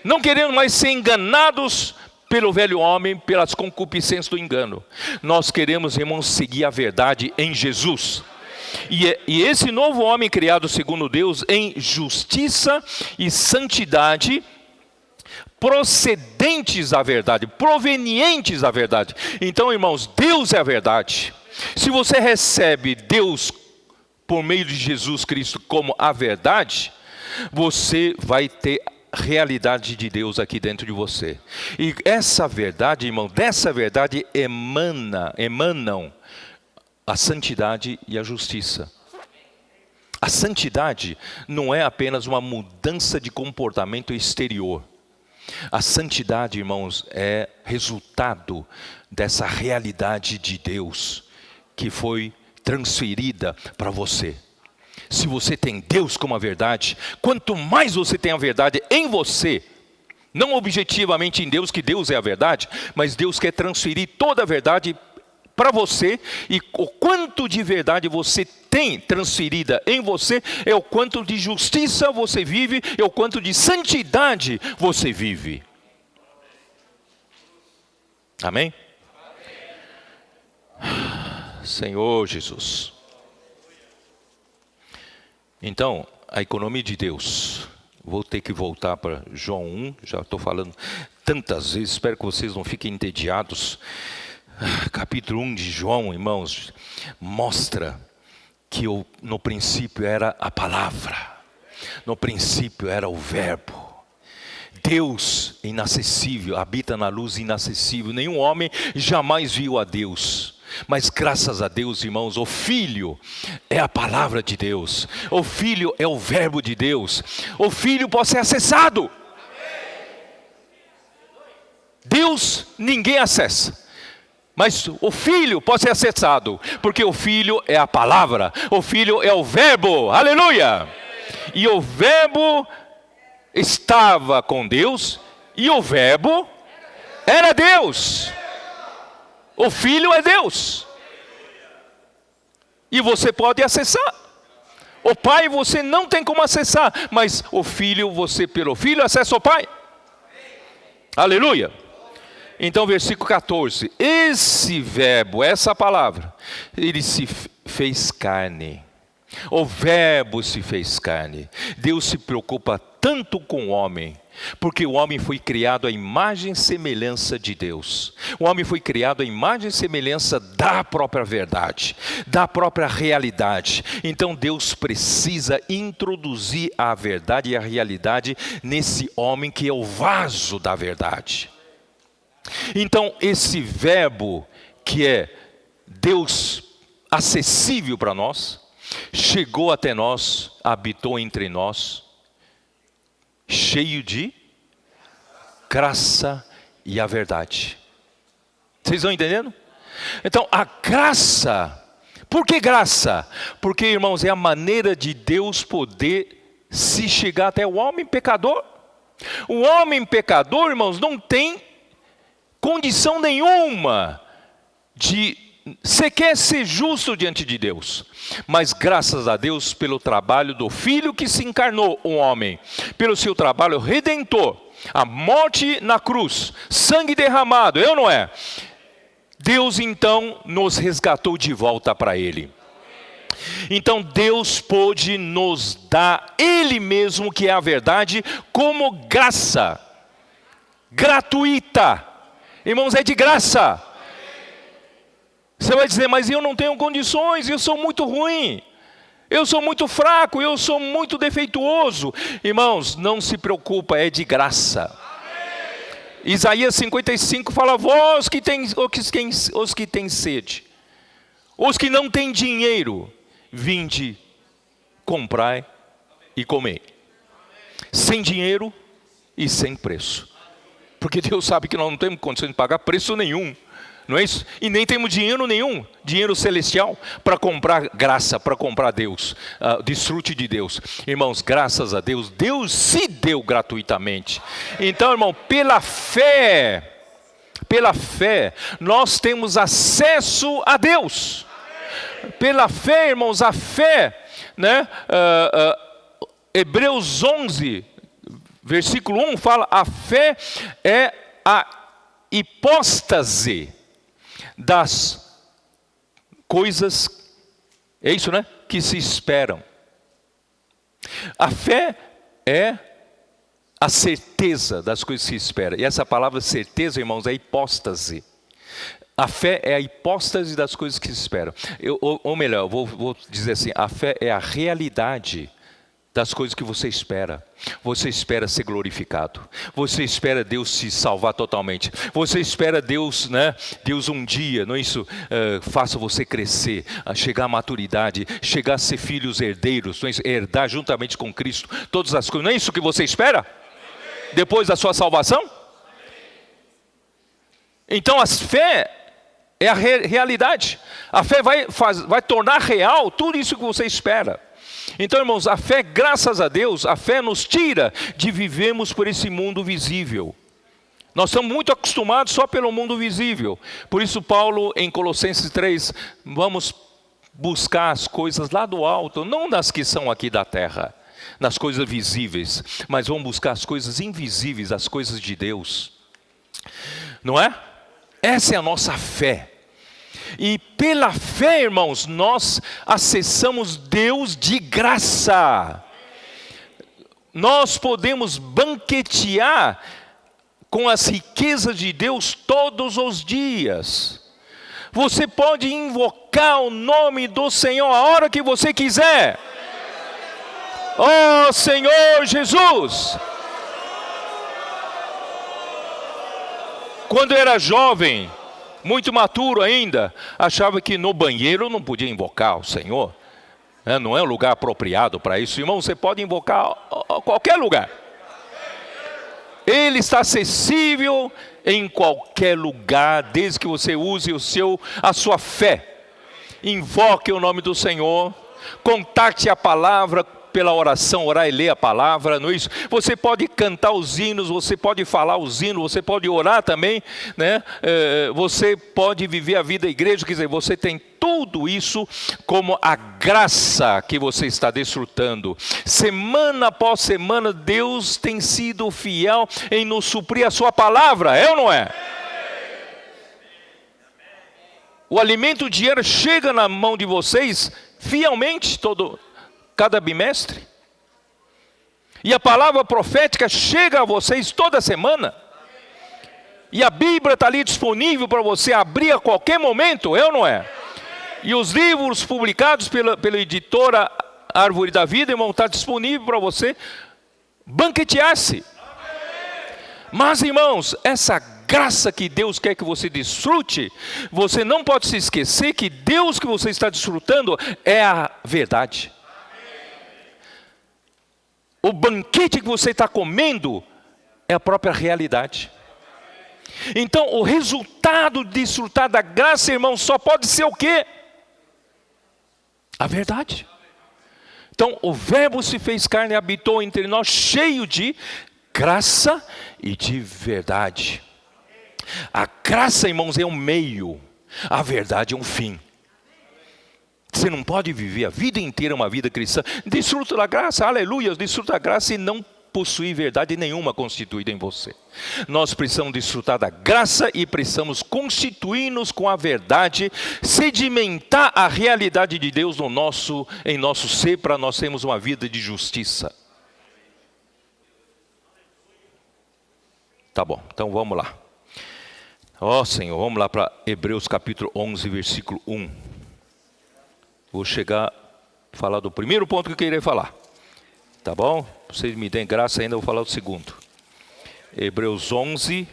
Não queremos mais ser enganados pelo velho homem, pelas concupiscências do engano. Nós queremos, irmãos, seguir a verdade em Jesus. E esse novo homem criado segundo Deus em justiça e santidade, procedentes da verdade, provenientes da verdade. Então, irmãos, Deus é a verdade. Se você recebe Deus por meio de Jesus Cristo como a verdade, você vai ter realidade de Deus aqui dentro de você. E essa verdade, irmão, dessa verdade emanam a santidade e a justiça. A santidade não é apenas uma mudança de comportamento exterior. A santidade, irmãos, é resultado dessa realidade de Deus que foi transferida para você. Se você tem Deus como a verdade, quanto mais você tem a verdade em você, não objetivamente em Deus, que Deus é a verdade, mas Deus quer transferir toda a verdade para você, e o quanto de verdade você tem transferida em você, é o quanto de justiça você vive, é o quanto de santidade você vive. Amém? Senhor Jesus. Então, a economia de Deus. Vou ter que voltar para João 1, já estou falando tantas vezes, espero que vocês não fiquem entediados. Capítulo 1 de João, irmãos, mostra que no princípio era a palavra, no princípio era o verbo. Deus inacessível, habita na luz inacessível, nenhum homem jamais viu a Deus. Mas graças a Deus, irmãos, o Filho é a palavra de Deus, o Filho é o verbo de Deus, o Filho pode ser acessado. Deus ninguém acessa, mas o Filho pode ser acessado, porque o Filho é a palavra, o Filho é o verbo, aleluia! E o verbo estava com Deus, e o verbo era Deus. O Filho é Deus. E você pode acessar. O Pai você não tem como acessar, mas o Filho, você pelo Filho acessa o Pai. Aleluia. Então versículo 14. Esse verbo, essa palavra, ele se fez carne. O verbo se fez carne. Deus se preocupa tanto com o homem, porque o homem foi criado à imagem e semelhança de Deus. O homem foi criado à imagem e semelhança da própria verdade, da própria realidade. Então Deus precisa introduzir a verdade e a realidade nesse homem que é o vaso da verdade. Então esse verbo que é Deus acessível para nós, chegou até nós, habitou entre nós, cheio de graça e a verdade. Vocês estão entendendo? Então a graça, por que graça? Porque, irmãos, é a maneira de Deus poder se chegar até o homem pecador. O homem pecador, irmãos, não tem condição nenhuma de sequer ser justo diante de Deus, mas graças a Deus pelo trabalho do Filho que se encarnou, um homem, pelo seu trabalho redentor, a morte na cruz, sangue derramado, não é? Deus então nos resgatou de volta para Ele. Então Deus pôde nos dar Ele mesmo, que é a verdade, como graça, gratuita. Irmãos, é de graça. Você vai dizer, mas eu não tenho condições, eu sou muito ruim, eu sou muito fraco, eu sou muito defeituoso. Irmãos, não se preocupa, é de graça. Isaías 55 fala, vós que os que têm sede, os que não têm dinheiro, vinde, comprai e comei. Sem dinheiro e sem preço. Porque Deus sabe que nós não temos condição de pagar preço nenhum. Não é isso? E nem temos dinheiro nenhum, dinheiro celestial, para comprar graça, para comprar Deus, desfrute de Deus. Irmãos, graças a Deus, Deus se deu gratuitamente. Então, irmão, pela fé, nós temos acesso a Deus. Pela fé, irmãos, a fé, né? Hebreus 11, versículo 1 fala, a fé é a hipóstase das coisas, é isso, né? Que se esperam. A fé é a certeza das coisas que se esperam. E essa palavra certeza, irmãos, é hipóstase. A fé é a hipóstase das coisas que se esperam. Ou melhor, eu vou dizer assim, a fé é a realidade das coisas que você espera. Você espera ser glorificado. Você espera Deus se salvar totalmente. Você espera Deus, né? Deus um dia, não é isso? Faça você crescer, a chegar à maturidade, chegar a ser filhos herdeiros, não é isso? Herdar juntamente com Cristo todas as coisas. Não é isso que você espera? Depois da sua salvação? Então a fé é a realidade. A fé vai tornar real tudo isso que você espera. Então, irmãos, a fé, graças a Deus, a fé nos tira de vivermos por esse mundo visível. Nós estamos muito acostumados só pelo mundo visível. Por isso Paulo, em Colossenses 3, vamos buscar as coisas lá do alto, não nas que são aqui da terra, nas coisas visíveis, mas vamos buscar as coisas invisíveis, as coisas de Deus. Não é? Essa é a nossa fé. E pela fé, irmãos, nós acessamos Deus de graça. Nós podemos banquetear com as riquezas de Deus todos os dias. Você pode invocar o nome do Senhor a hora que você quiser. Oh Senhor Jesus! Quando eu era jovem, muito maturo ainda, achava que no banheiro não podia invocar o Senhor. Não é um lugar apropriado para isso. Irmão, você pode invocar a qualquer lugar. Ele está acessível em qualquer lugar, desde que você use a sua fé. Invoque o nome do Senhor, contacte a palavra pela oração, orar e ler a palavra, não é isso? Você pode cantar os hinos, você pode falar os hinos, você pode orar também, né? Você pode viver a vida da igreja, quer dizer, você tem tudo isso como a graça que você está desfrutando. Semana após semana, Deus tem sido fiel em nos suprir a sua palavra, é ou não é? O alimento diário chega na mão de vocês fielmente cada bimestre. E a palavra profética chega a vocês toda semana. E a Bíblia está ali disponível para você abrir a qualquer momento, é ou não é? E os livros publicados pela editora Árvore da Vida, irmão, está disponível para você banquetear-se. Mas, irmãos, essa graça que Deus quer que você desfrute, você não pode se esquecer que Deus que você está desfrutando é a verdade. O banquete que você está comendo é a própria realidade. Então, o resultado de desfrutar da graça, irmão, só pode ser o quê? A verdade. Então, o Verbo se fez carne e habitou entre nós, cheio de graça e de verdade. A graça, irmãos, é um meio, a verdade é um fim. Você não pode viver a vida inteira uma vida cristã. Desfruta da graça, aleluia, desfruta da graça e não possuir verdade nenhuma constituída em você. Nós precisamos desfrutar da graça e precisamos constituir-nos com a verdade, sedimentar a realidade de Deus em nosso ser, para nós termos uma vida de justiça. Tá bom, então vamos lá. Ó Senhor, vamos lá para Hebreus capítulo 11, versículo 1. Vou chegar a falar do primeiro ponto que eu queria falar. Tá bom? Vocês me deem graça ainda, eu vou falar do segundo. Hebreus 11,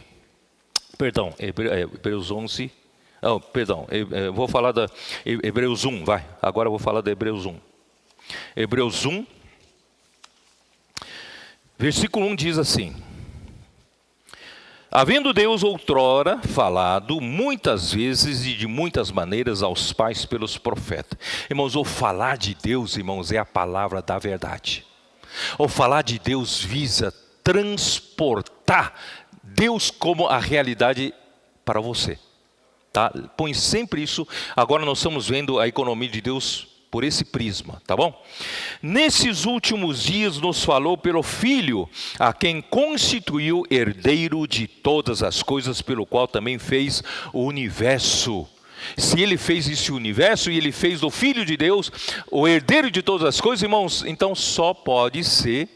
perdão, Hebreus 11, não, perdão, vou falar da Hebreus 1, vai. Agora eu vou falar da Hebreus 1. Hebreus 1, versículo 1 diz assim: havendo Deus outrora falado muitas vezes e de muitas maneiras aos pais pelos profetas. Irmãos, o falar de Deus, irmãos, é a palavra da verdade. O falar de Deus visa transportar Deus como a realidade para você. Tá? Põe sempre isso. Agora nós estamos vendo a economia de Deus por esse prisma, tá bom? Nesses últimos dias nos falou pelo Filho, a quem constituiu herdeiro de todas as coisas, pelo qual também fez o universo. Se ele fez esse universo e ele fez do Filho de Deus o herdeiro de todas as coisas, irmãos, então só pode ser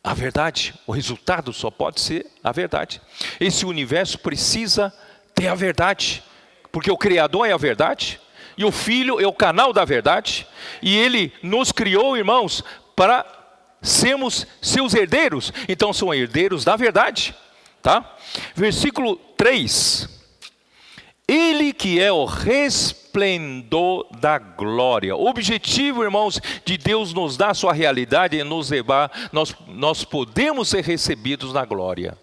a verdade. O resultado só pode ser a verdade. Esse universo precisa ter a verdade, porque o Criador é a verdade. E o Filho é o canal da verdade. E Ele nos criou, irmãos, para sermos seus herdeiros. Então são herdeiros da verdade. Tá? Versículo 3. Ele que é o resplendor da glória. O objetivo, irmãos, de Deus nos dar a sua realidade é nos levar, nós podemos ser recebidos na glória.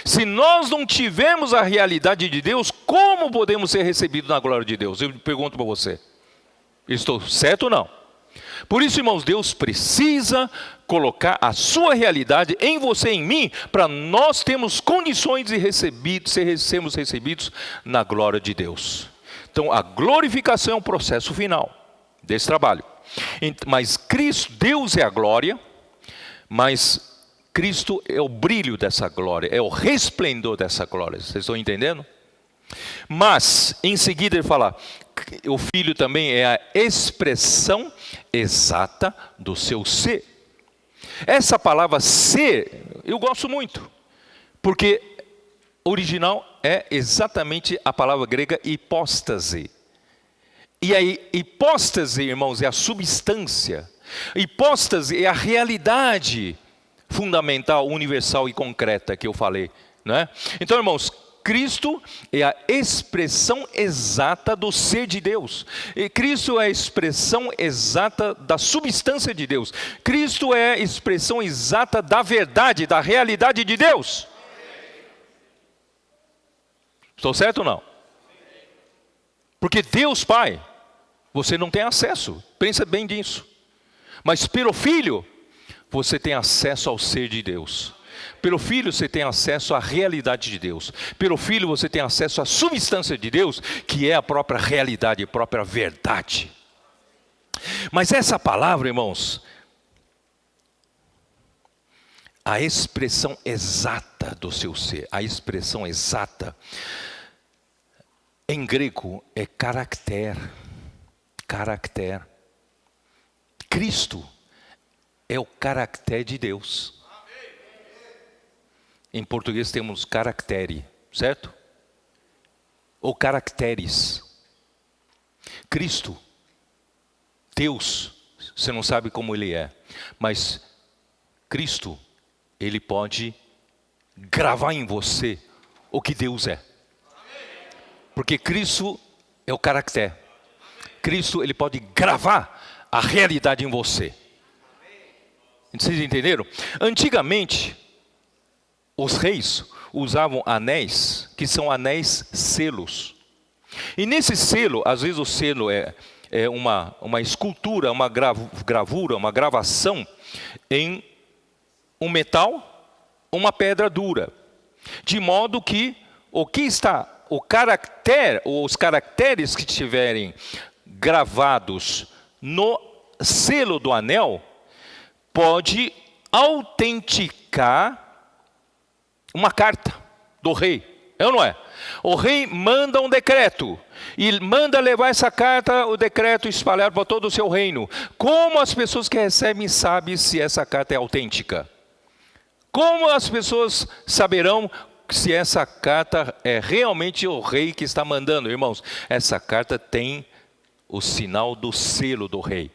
Se nós não tivermos a realidade de Deus, como podemos ser recebidos na glória de Deus? Eu pergunto para você. Estou certo ou não? Por isso, irmãos, Deus precisa colocar a sua realidade em você e em mim, para nós termos condições de sermos recebidos na glória de Deus. Então, a glorificação é um processo final desse trabalho. Mas Cristo, Deus é a glória, mas Cristo é o brilho dessa glória, é o resplendor dessa glória. Vocês estão entendendo? Mas, em seguida ele fala, o Filho também é a expressão exata do seu ser. Essa palavra ser, eu gosto muito, porque original é exatamente a palavra grega hipóstase. E a hipóstase, irmãos, é a substância. Hipóstase é a realidade fundamental, universal e concreta que eu falei, não é? Então, irmãos, Cristo é a expressão exata do ser de Deus. E Cristo é a expressão exata da substância de Deus. Cristo é a expressão exata da verdade, da realidade de Deus. Estou certo ou não? Porque Deus Pai, você não tem acesso. Pensa bem nisso. Mas pelo Filho, você tem acesso ao ser de Deus. Pelo Filho você tem acesso à realidade de Deus. Pelo Filho você tem acesso à substância de Deus, que é a própria realidade, a própria verdade. Mas essa palavra, irmãos, a expressão exata do seu ser, a expressão exata, em grego é caracter. Caracter. Cristo é o caractere de Deus. Em português temos caractere, certo? Ou caracteres. Cristo, Deus, você não sabe como Ele é, mas Cristo, Ele pode gravar em você o que Deus é. Porque Cristo é o caractere. Cristo, Ele pode gravar a realidade em você. Vocês entenderam? Antigamente, os reis usavam anéis, que são anéis selos. E nesse selo, às vezes o selo é uma escultura, uma gravura, uma gravação em um metal, uma pedra dura. De modo que os caracteres que estiverem gravados no selo do anel, pode autenticar uma carta do rei, é ou não é? O rei manda um decreto, e manda levar essa carta, o decreto espalhado para todo o seu reino. Como as pessoas que recebem sabem se essa carta é autêntica? Como as pessoas saberão se essa carta é realmente o rei que está mandando? Irmãos, essa carta tem o sinal do selo do rei.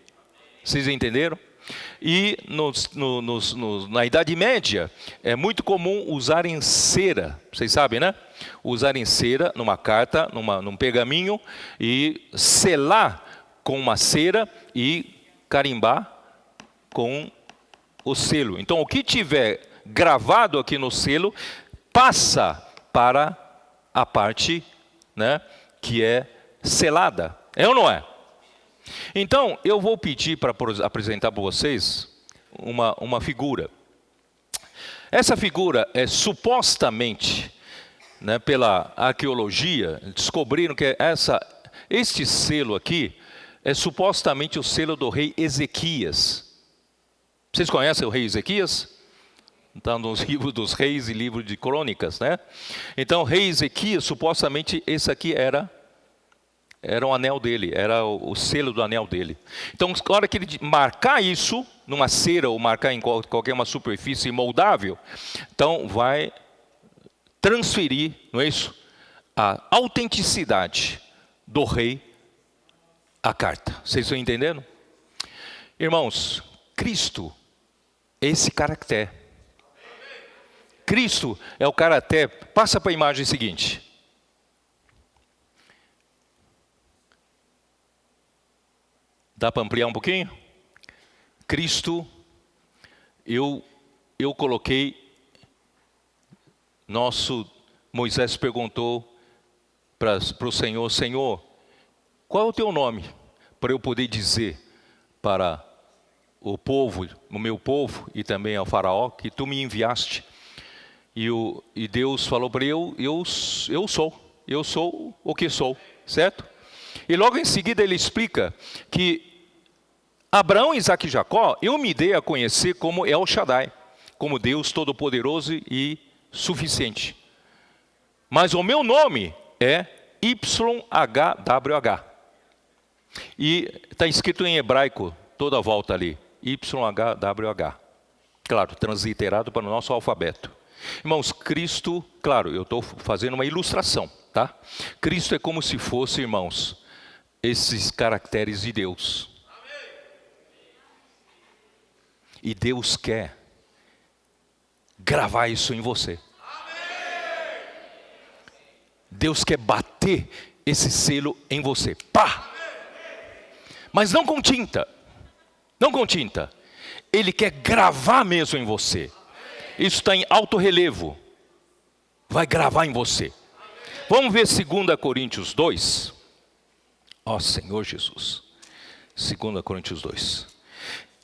Vocês entenderam? E na Idade Média, é muito comum usarem cera. Vocês sabem, né? Usarem cera numa carta, num pergaminho, e selar com uma cera e carimbar com o selo. Então, o que tiver gravado aqui no selo, passa para a parte, né, que é selada. É ou não é? Então, eu vou pedir para apresentar para vocês uma figura. Essa figura é supostamente, né, pela arqueologia, descobriram que este selo aqui é supostamente o selo do rei Ezequias. Vocês conhecem o rei Ezequias? Está nos livros dos reis e livro de crônicas, né? Então, o rei Ezequias, supostamente, esse aqui era o anel dele, era o selo do anel dele. Então, na hora que ele marcar isso, numa cera ou marcar em qualquer uma superfície moldável, então vai transferir, não é isso? A autenticidade do rei à carta. Vocês estão entendendo? Irmãos, Cristo é esse caractere. Cristo é o caractere. Passa para a imagem seguinte. Dá para ampliar um pouquinho? Cristo, eu coloquei, Moisés perguntou para o Senhor, Senhor, qual é o teu nome? Para eu poder dizer para o povo, o meu povo e também ao faraó, que tu me enviaste. E Deus falou para ele, eu sou o que sou, certo? E logo em seguida ele explica que Abraão, Isaque e Jacó, eu me dei a conhecer como El Shaddai, como Deus Todo-Poderoso e Suficiente. Mas o meu nome é YHWH. E está escrito em hebraico, toda a volta ali, YHWH. Claro, transliterado para o nosso alfabeto. Irmãos, Cristo, claro, eu estou fazendo uma ilustração, tá? Cristo é como se fosse, irmãos, esses caracteres de Deus. E Deus quer gravar isso em você. Deus quer bater esse selo em você. Pá! Mas não com tinta. Não com tinta. Ele quer gravar mesmo em você. Isso está em alto relevo. Vai gravar em você. Vamos ver 2 Coríntios 2. Ó Senhor Jesus. 2 Coríntios 2.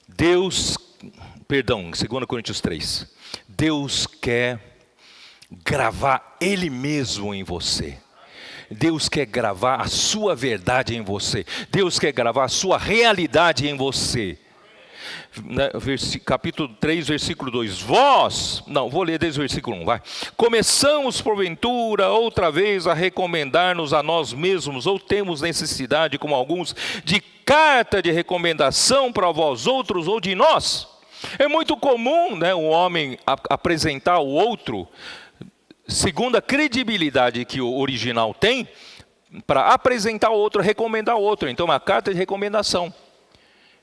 2 Coríntios 3. Deus quer gravar Ele mesmo em você. Deus quer gravar a sua verdade em você. Deus quer gravar a sua realidade em você. Capítulo 3, versículo 2. Vou ler desde o versículo 1, vai. Começamos porventura outra vez a recomendar-nos a nós mesmos, ou temos necessidade, como alguns, de carta de recomendação para vós outros ou de nós? É muito comum, né, o homem apresentar o outro segundo a credibilidade que o original tem, para apresentar o outro, recomendar o outro. Então, uma carta de recomendação.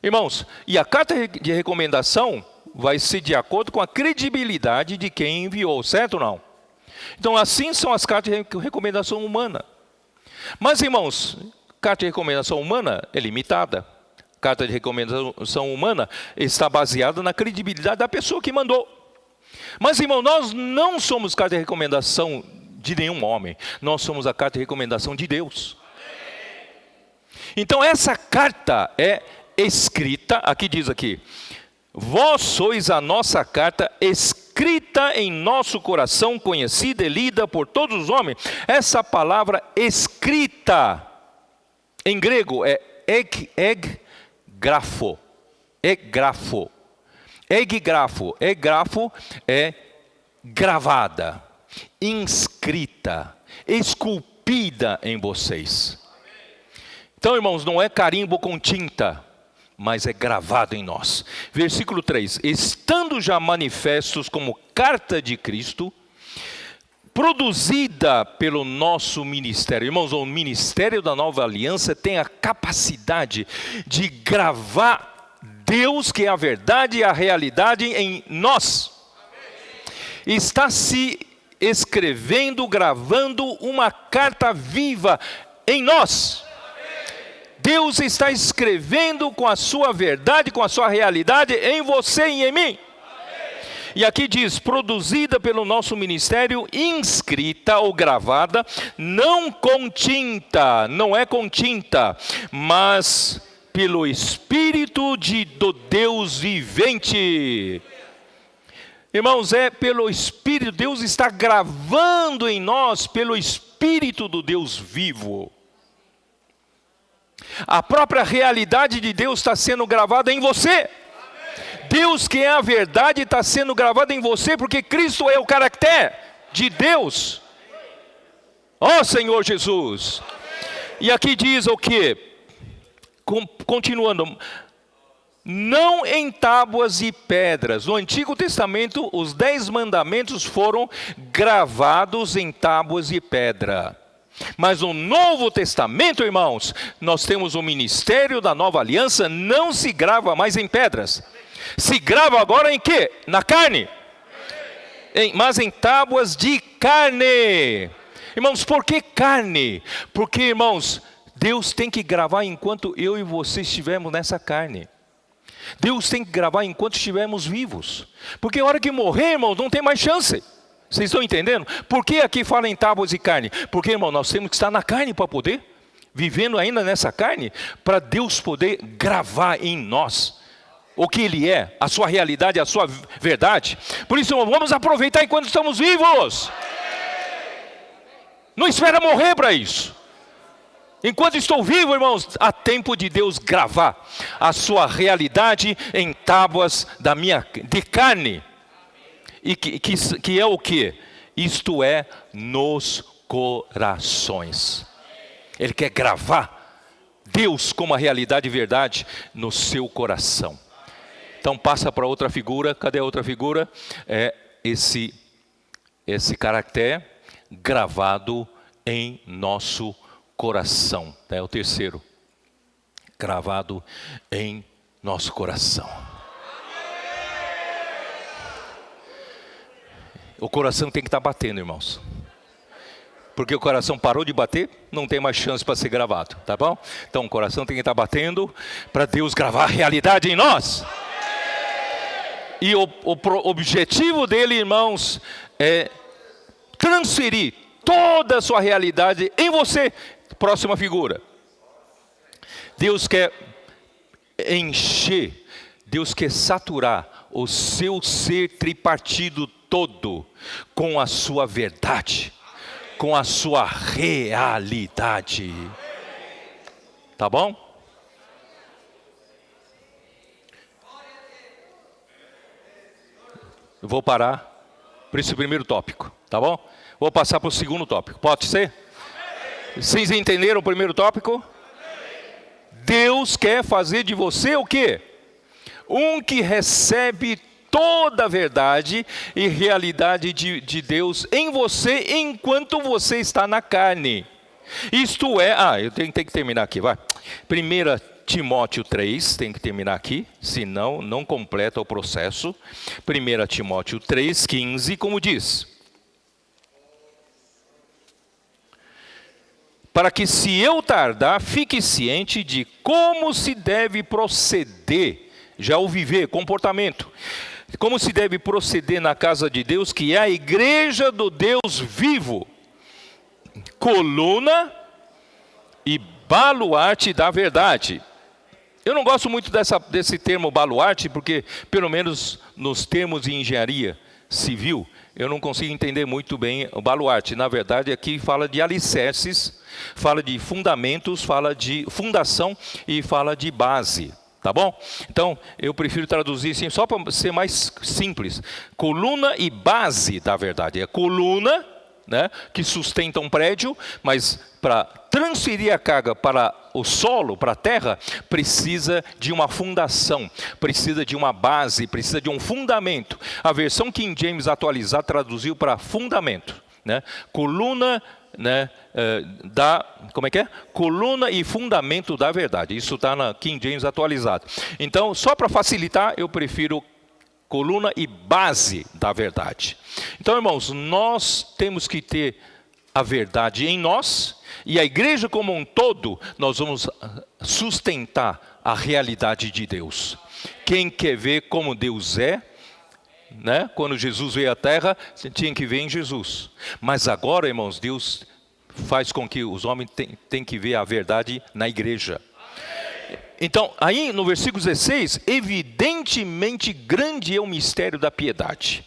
Irmãos, e a carta de recomendação vai ser de acordo com a credibilidade de quem enviou, certo ou não? Então, assim são as cartas de recomendação humana. Mas, irmãos, carta de recomendação humana é limitada. Carta de recomendação humana está baseada na credibilidade da pessoa que mandou. Mas, irmão, nós não somos carta de recomendação de nenhum homem. Nós somos a carta de recomendação de Deus. Então, essa carta é escrita, aqui diz aqui, vós sois a nossa carta escrita em nosso coração, conhecida e lida por todos os homens. Essa palavra escrita, em grego, é egrafo. Egrafo. Egrafo é gravada, inscrita, esculpida em vocês. Então, irmãos, não é carimbo com tinta, mas é gravado em nós. Versículo 3. Estando já manifestos como carta de Cristo, produzida pelo nosso ministério. Irmãos, o ministério da Nova Aliança tem a capacidade de gravar Deus, que é a verdade e a realidade, em nós. Está se escrevendo, gravando uma carta viva em nós. Deus está escrevendo com a sua verdade, com a sua realidade em você e em mim. E aqui diz, produzida pelo nosso ministério, inscrita ou gravada, não com tinta, não é com tinta, mas pelo Espírito do Deus vivente. Irmãos, é pelo Espírito, Deus está gravando em nós, pelo Espírito do Deus vivo. A própria realidade de Deus está sendo gravada em você. Deus, que é a verdade, está sendo gravado em você, porque Cristo é o caráter de Deus. Ó Senhor Jesus. E aqui diz o que? Continuando. Não em tábuas e pedras. No Antigo Testamento, os 10 mandamentos foram gravados em tábuas e pedra. Mas no Novo Testamento, irmãos, nós temos o ministério da Nova Aliança, não se grava mais em pedras. Se grava agora em quê? Na carne. Mas em tábuas de carne. Irmãos, por que carne? Porque, irmãos, Deus tem que gravar enquanto eu e você estivermos nessa carne. Deus tem que gravar enquanto estivermos vivos. Porque a hora que morrer, irmãos, não tem mais chance. Vocês estão entendendo? Por que aqui fala em tábuas de carne? Porque, irmão, nós temos que estar na carne para poder, vivendo ainda nessa carne, para Deus poder gravar em nós o que Ele é, a sua realidade, a sua verdade. Por isso, irmão, vamos aproveitar enquanto estamos vivos. Não espera morrer para isso. Enquanto estou vivo, irmãos, há tempo de Deus gravar a sua realidade em tábuas de carne. E que é o que? Isto é, nos corações. Ele quer gravar Deus como a realidade e verdade no seu coração. Então passa para outra figura. Cadê a outra figura? É esse caráter gravado em nosso coração. É o terceiro. Gravado em nosso coração. O coração tem que estar batendo, irmãos. Porque o coração parou de bater, não tem mais chance para ser gravado, tá bom? Então o coração tem que estar batendo para Deus gravar a realidade em nós. E o objetivo dele, irmãos, é transferir toda a sua realidade em você. Próxima figura. Deus quer encher, Deus quer saturar o seu ser tripartido todo com a sua verdade, com a sua realidade. Tá bom? Eu vou parar para esse primeiro tópico, tá bom? Vou passar para o segundo tópico, pode ser? Vocês entenderam o primeiro tópico? Deus quer fazer de você o quê? Um que recebe toda a verdade e realidade de Deus em você enquanto você está na carne. Isto é, eu tenho que terminar aqui, vai. 1 Timóteo 3, tem que terminar aqui, senão não completa o processo. 1 Timóteo 3, 15, como diz: para que, se eu tardar, fique ciente de como se deve proceder, já o viver, comportamento, como se deve proceder na casa de Deus, que é a igreja do Deus vivo, coluna e baluarte da verdade. Eu não gosto muito desse termo baluarte, porque pelo menos nos termos de engenharia civil, eu não consigo entender muito bem o baluarte. Na verdade, aqui fala de alicerces, fala de fundamentos, fala de fundação e fala de base. Tá bom? Então, eu prefiro traduzir assim, só para ser mais simples. Coluna e base da verdade. É coluna, né, que sustenta um prédio, mas para transferir a carga para o solo, para a terra, precisa de uma fundação, precisa de uma base, precisa de um fundamento. A versão King James atualizada traduziu para fundamento, né? Coluna, né, coluna e fundamento da verdade. Isso está na King James atualizado. Então, só para facilitar, eu prefiro coluna e base da verdade. Então, irmãos, nós temos que ter a verdade em nós, e a igreja como um todo, nós vamos sustentar a realidade de Deus. Quem quer ver como Deus é, né? Quando Jesus veio à terra, tinha que ver em Jesus. Mas agora, irmãos, Deus faz com que os homens tenham que ver a verdade na igreja. Então, aí no versículo 16, evidentemente grande é o mistério da piedade.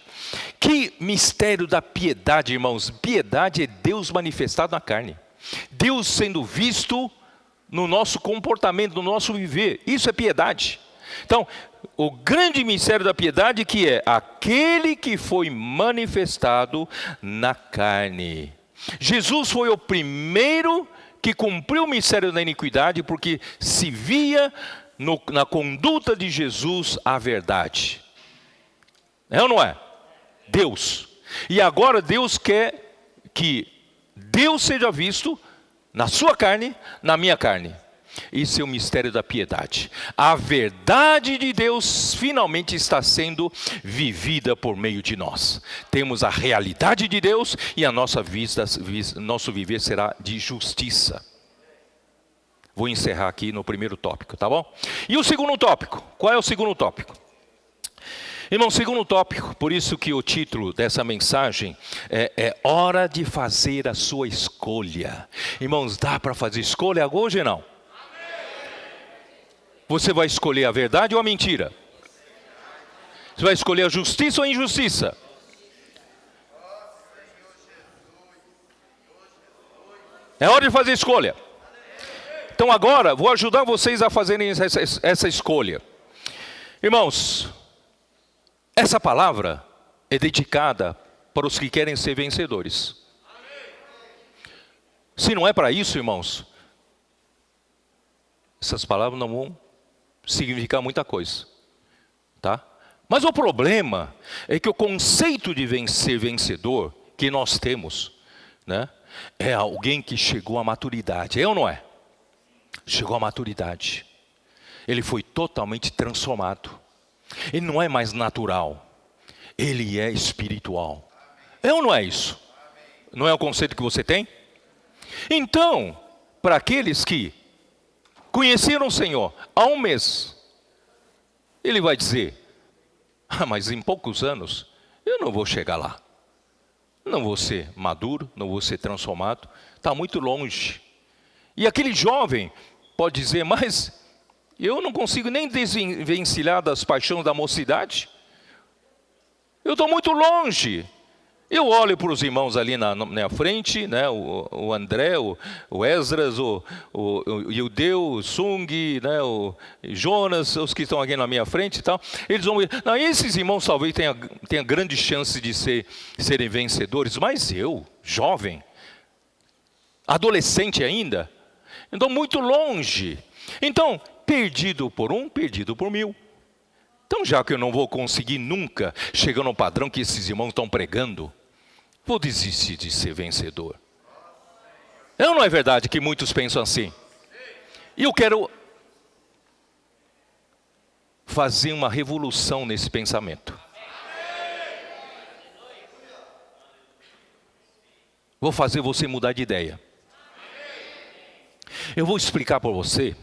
Que mistério da piedade, irmãos? Piedade é Deus manifestado na carne. Deus sendo visto no nosso comportamento, no nosso viver. Isso é piedade. Então, o grande mistério da piedade que é aquele que foi manifestado na carne. Jesus foi o primeiro que cumpriu o mistério da iniquidade, porque se via na conduta de Jesus a verdade. É ou não é? Deus. E agora Deus quer que Deus seja visto na sua carne, na minha carne. Isso é o mistério da piedade. A verdade de Deus finalmente está sendo vivida por meio de nós. Temos a realidade de Deus e a nosso viver será de justiça. Vou encerrar aqui no primeiro tópico, tá bom? E o segundo tópico? Qual é o segundo tópico? Irmão, segundo tópico, por isso que o título dessa mensagem é hora de fazer a sua escolha. Irmãos, dá para fazer escolha hoje ou não? Você vai escolher a verdade ou a mentira? Você vai escolher a justiça ou a injustiça? É hora de fazer escolha. Então agora, vou ajudar vocês a fazerem essa escolha. Irmãos, essa palavra é dedicada para os que querem ser vencedores. Se não é para isso, irmãos, essas palavras não vão significar muita coisa, tá? Mas o problema é que o conceito de ser vencedor que nós temos, né, é alguém que chegou à maturidade, é ou não é? Chegou à maturidade. Ele foi totalmente transformado. Ele não é mais natural, ele é espiritual. É ou não é isso? Não é o conceito que você tem? Então, para aqueles que conheceram o Senhor há um mês, ele vai dizer: mas em poucos anos eu não vou chegar lá. Não vou ser maduro, não vou ser transformado, está muito longe. E aquele jovem pode dizer: mas eu não consigo nem desvencilhar das paixões da mocidade. Eu estou muito longe. Eu olho para os irmãos ali na frente, né? O André, o Esdras, o Yudeu, o Sung, né? O Jonas, os que estão aqui na minha frente e tal. Eles vão... Não, esses irmãos talvez tenham grande chance de serem vencedores, mas eu, jovem, adolescente ainda, estou muito longe. Então, perdido por um, perdido por mil. Então, já que eu não vou conseguir nunca chegar no padrão que esses irmãos estão pregando, vou desistir de ser vencedor. Não é verdade que muitos pensam assim? E eu quero fazer uma revolução nesse pensamento. Vou fazer você mudar de ideia. Eu vou explicar para você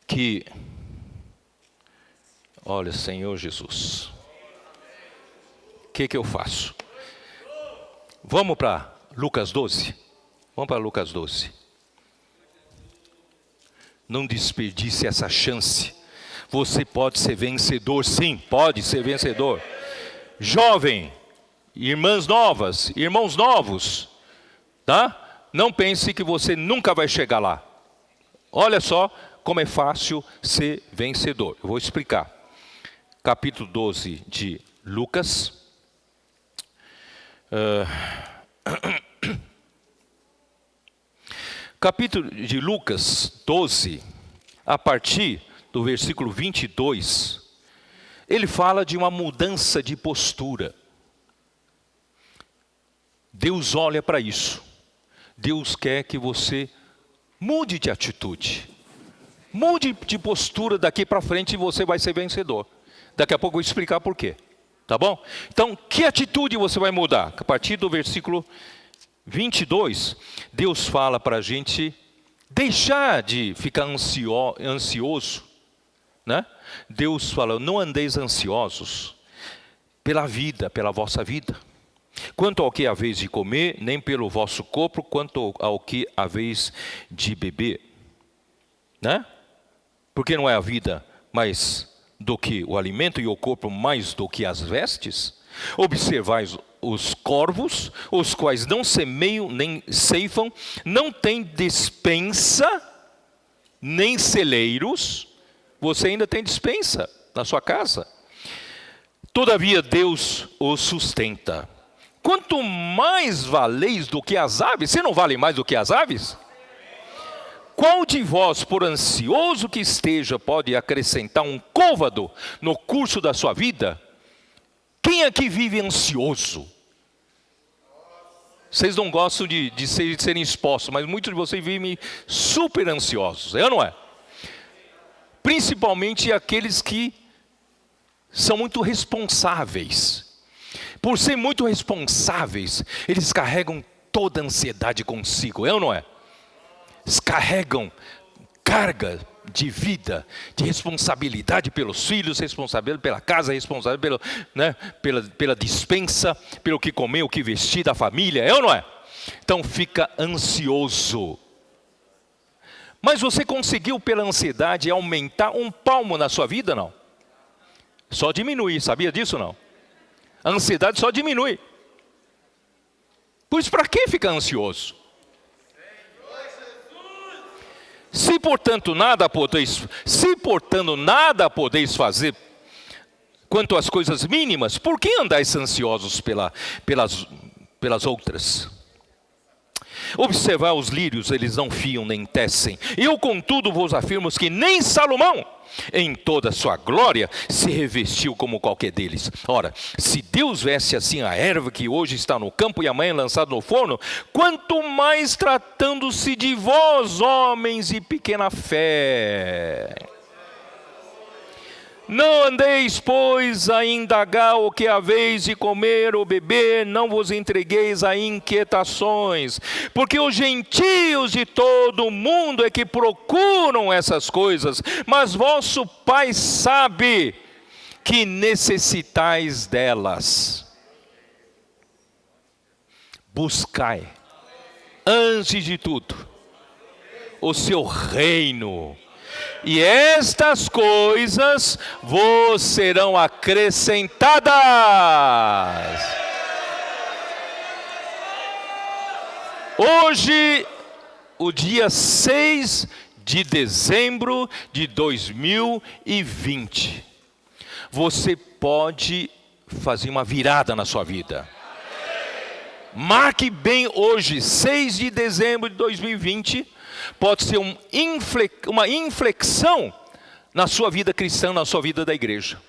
que, olha, Senhor Jesus, o que eu faço? Vamos para Lucas 12? Vamos para Lucas 12. Não desperdice essa chance. Você pode ser vencedor, sim, pode ser vencedor. Jovem, irmãs novas, irmãos novos, tá? Não pense que você nunca vai chegar lá. Olha só como é fácil ser vencedor. Eu vou explicar. Capítulo 12 de Lucas. Capítulo de Lucas 12, a partir do versículo 22, ele fala de uma mudança de postura. Deus olha para isso. Deus quer que você mude de atitude. Mude de postura daqui para frente e você vai ser vencedor. Daqui a pouco eu vou explicar por quê. Tá bom? Então, que atitude você vai mudar? A partir do versículo 22, Deus fala para a gente deixar de ficar ansioso. Né? Deus fala, não andeis ansiosos pela vida, pela vossa vida. Quanto ao que haveis de comer, nem pelo vosso corpo, quanto ao que haveis de beber. Né? Porque não é a vida mais do que o alimento e o corpo mais do que as vestes? Observais os corvos, os quais não semeiam nem ceifam, não têm despensa, nem celeiros. Você ainda tem despensa na sua casa. Todavia Deus os sustenta. Quanto mais valeis do que as aves, você não vale mais do que as aves? Qual de vós, por ansioso que esteja, pode acrescentar um côvado no curso da sua vida? Quem aqui vive ansioso? Vocês não gostam de serem expostos, mas muitos de vocês vivem super ansiosos, é ou não é? Principalmente aqueles que são muito responsáveis. Por ser muito responsáveis, eles carregam toda a ansiedade consigo, é ou não é? Eles carregam carga de vida, de responsabilidade pelos filhos, responsabilidade pela casa, responsabilidade pela despensa, pelo que comer, o que vestir da família, é ou não é? Então fica ansioso. Mas você conseguiu pela ansiedade aumentar um palmo na sua vida, não? Só diminui, sabia disso não? A ansiedade só diminui. Pois para que ficar ansioso? Se portanto nada podeis fazer quanto às coisas mínimas, por que andais ansiosos pelas outras? Observar os lírios, eles não fiam nem tecem. Eu, contudo, vos afirmo que nem Salomão, em toda a sua glória, se revestiu como qualquer deles. Ora, se Deus veste assim a erva que hoje está no campo e amanhã lançada no forno, quanto mais tratando-se de vós, homens de pequena fé. Não andeis, pois, a indagar o que haveis de comer ou beber, não vos entregueis a inquietações, porque os gentios de todo o mundo é que procuram essas coisas, mas vosso Pai sabe que necessitais delas. Buscai, antes de tudo, o seu reino, e estas coisas vos serão acrescentadas. Hoje, o dia 6 de dezembro de 2020, você pode fazer uma virada na sua vida. Marque bem hoje, 6 de dezembro de 2020, pode ser uma inflexão na sua vida cristã, na sua vida da igreja.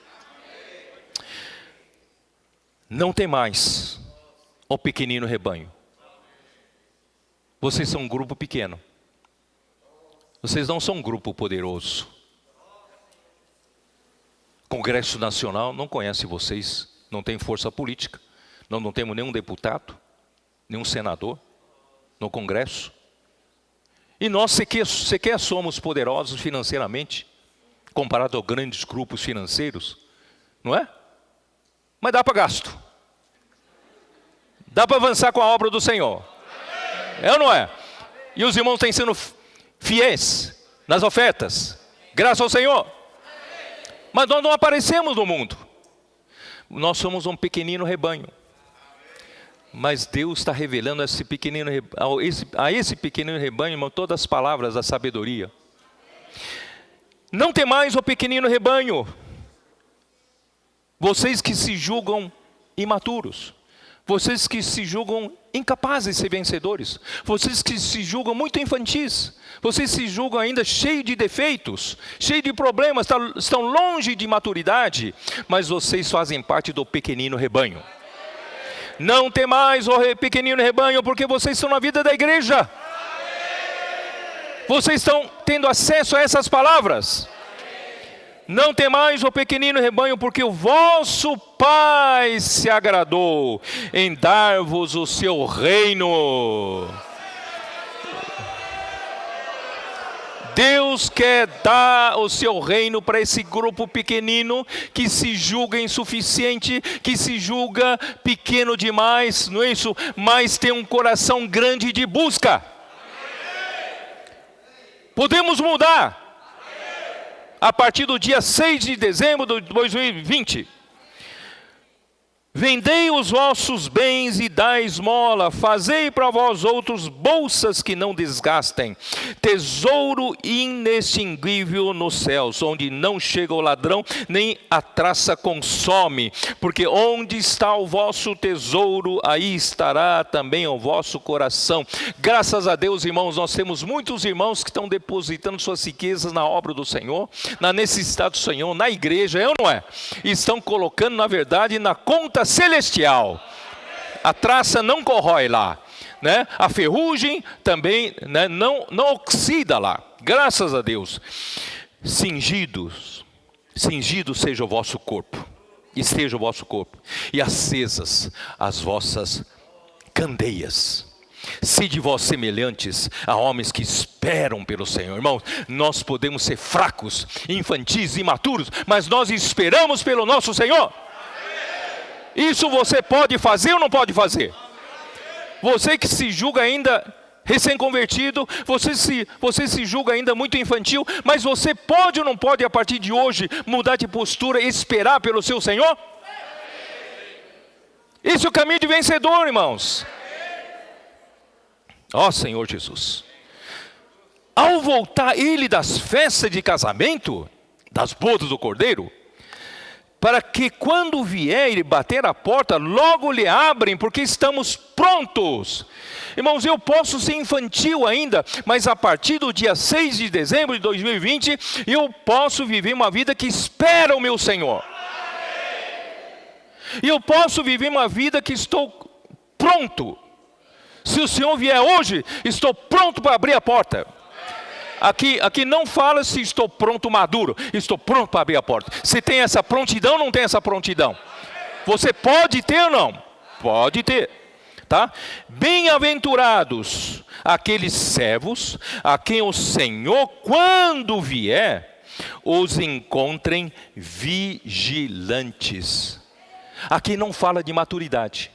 Não tem mais o pequenino rebanho. Vocês são um grupo pequeno. Vocês não são um grupo poderoso. Congresso Nacional não conhece vocês, não tem força política. Nós não temos nenhum deputado, nenhum senador no Congresso. E nós sequer somos poderosos financeiramente, comparado a grandes grupos financeiros, não é? Mas dá para gasto. Dá para avançar com a obra do Senhor. É ou não é? E os irmãos têm sido fiéis nas ofertas, graças ao Senhor. Mas nós não aparecemos no mundo. Nós somos um pequenino rebanho. Mas Deus está revelando a esse pequenino rebanho, irmão, todas as palavras da sabedoria. Não temais o pequenino rebanho, vocês que se julgam imaturos, vocês que se julgam incapazes de ser vencedores, vocês que se julgam muito infantis, vocês se julgam ainda cheios de defeitos, cheios de problemas, estão longe de maturidade, mas vocês fazem parte do pequenino rebanho. Não temais o pequenino rebanho, porque vocês estão na vida da igreja. Vocês estão tendo acesso a essas palavras. Não temais o pequenino rebanho, porque o vosso Pai se agradou em dar-vos o seu reino. Deus quer dar o seu reino para esse grupo pequenino que se julga insuficiente, que se julga pequeno demais, não é isso? Mas tem um coração grande de busca. Podemos mudar. A partir do dia 6 de dezembro de 2020. Vendei os vossos bens e dai esmola, fazei para vós outros bolsas que não desgastem, tesouro inextinguível nos céus, onde não chega o ladrão, nem a traça consome, porque onde está o vosso tesouro, aí estará também o vosso coração. Graças a Deus, irmãos, nós temos muitos irmãos que estão depositando suas riquezas na obra do Senhor, na necessidade do Senhor, na igreja, é ou não é? Estão colocando, na verdade, na conta celestial. A traça não corrói lá, né? A ferrugem também, né, não oxida lá. Graças a Deus. Cingido seja o vosso corpo, esteja o vosso corpo, e acesas as vossas candeias. Sede vós semelhantes a homens que esperam pelo Senhor. Irmãos, nós podemos ser fracos, infantis, imaturos, mas nós esperamos pelo nosso Senhor. Isso você pode fazer ou não pode fazer? Você que se julga ainda recém-convertido, você se julga ainda muito infantil, mas você pode ou não pode, a partir de hoje, mudar de postura e esperar pelo seu Senhor? Esse é o caminho de vencedor, irmãos. Ó Senhor Jesus. Ao voltar ele das festas de casamento, das bodas do Cordeiro, para que quando vier e bater a porta, logo lhe abrem, porque estamos prontos. Irmãos, eu posso ser infantil ainda, mas a partir do dia 6 de dezembro de 2020, eu posso viver uma vida que espera o meu Senhor. E eu posso viver uma vida que estou pronto. Se o Senhor vier hoje, estou pronto para abrir a porta. Aqui não fala se estou pronto, maduro. Estou pronto para abrir a porta. Você tem essa prontidão ou não tem essa prontidão? Você pode ter ou não? Pode ter. Tá? Bem-aventurados aqueles servos a quem o Senhor, quando vier, os encontrem vigilantes. Aqui não fala de maturidade.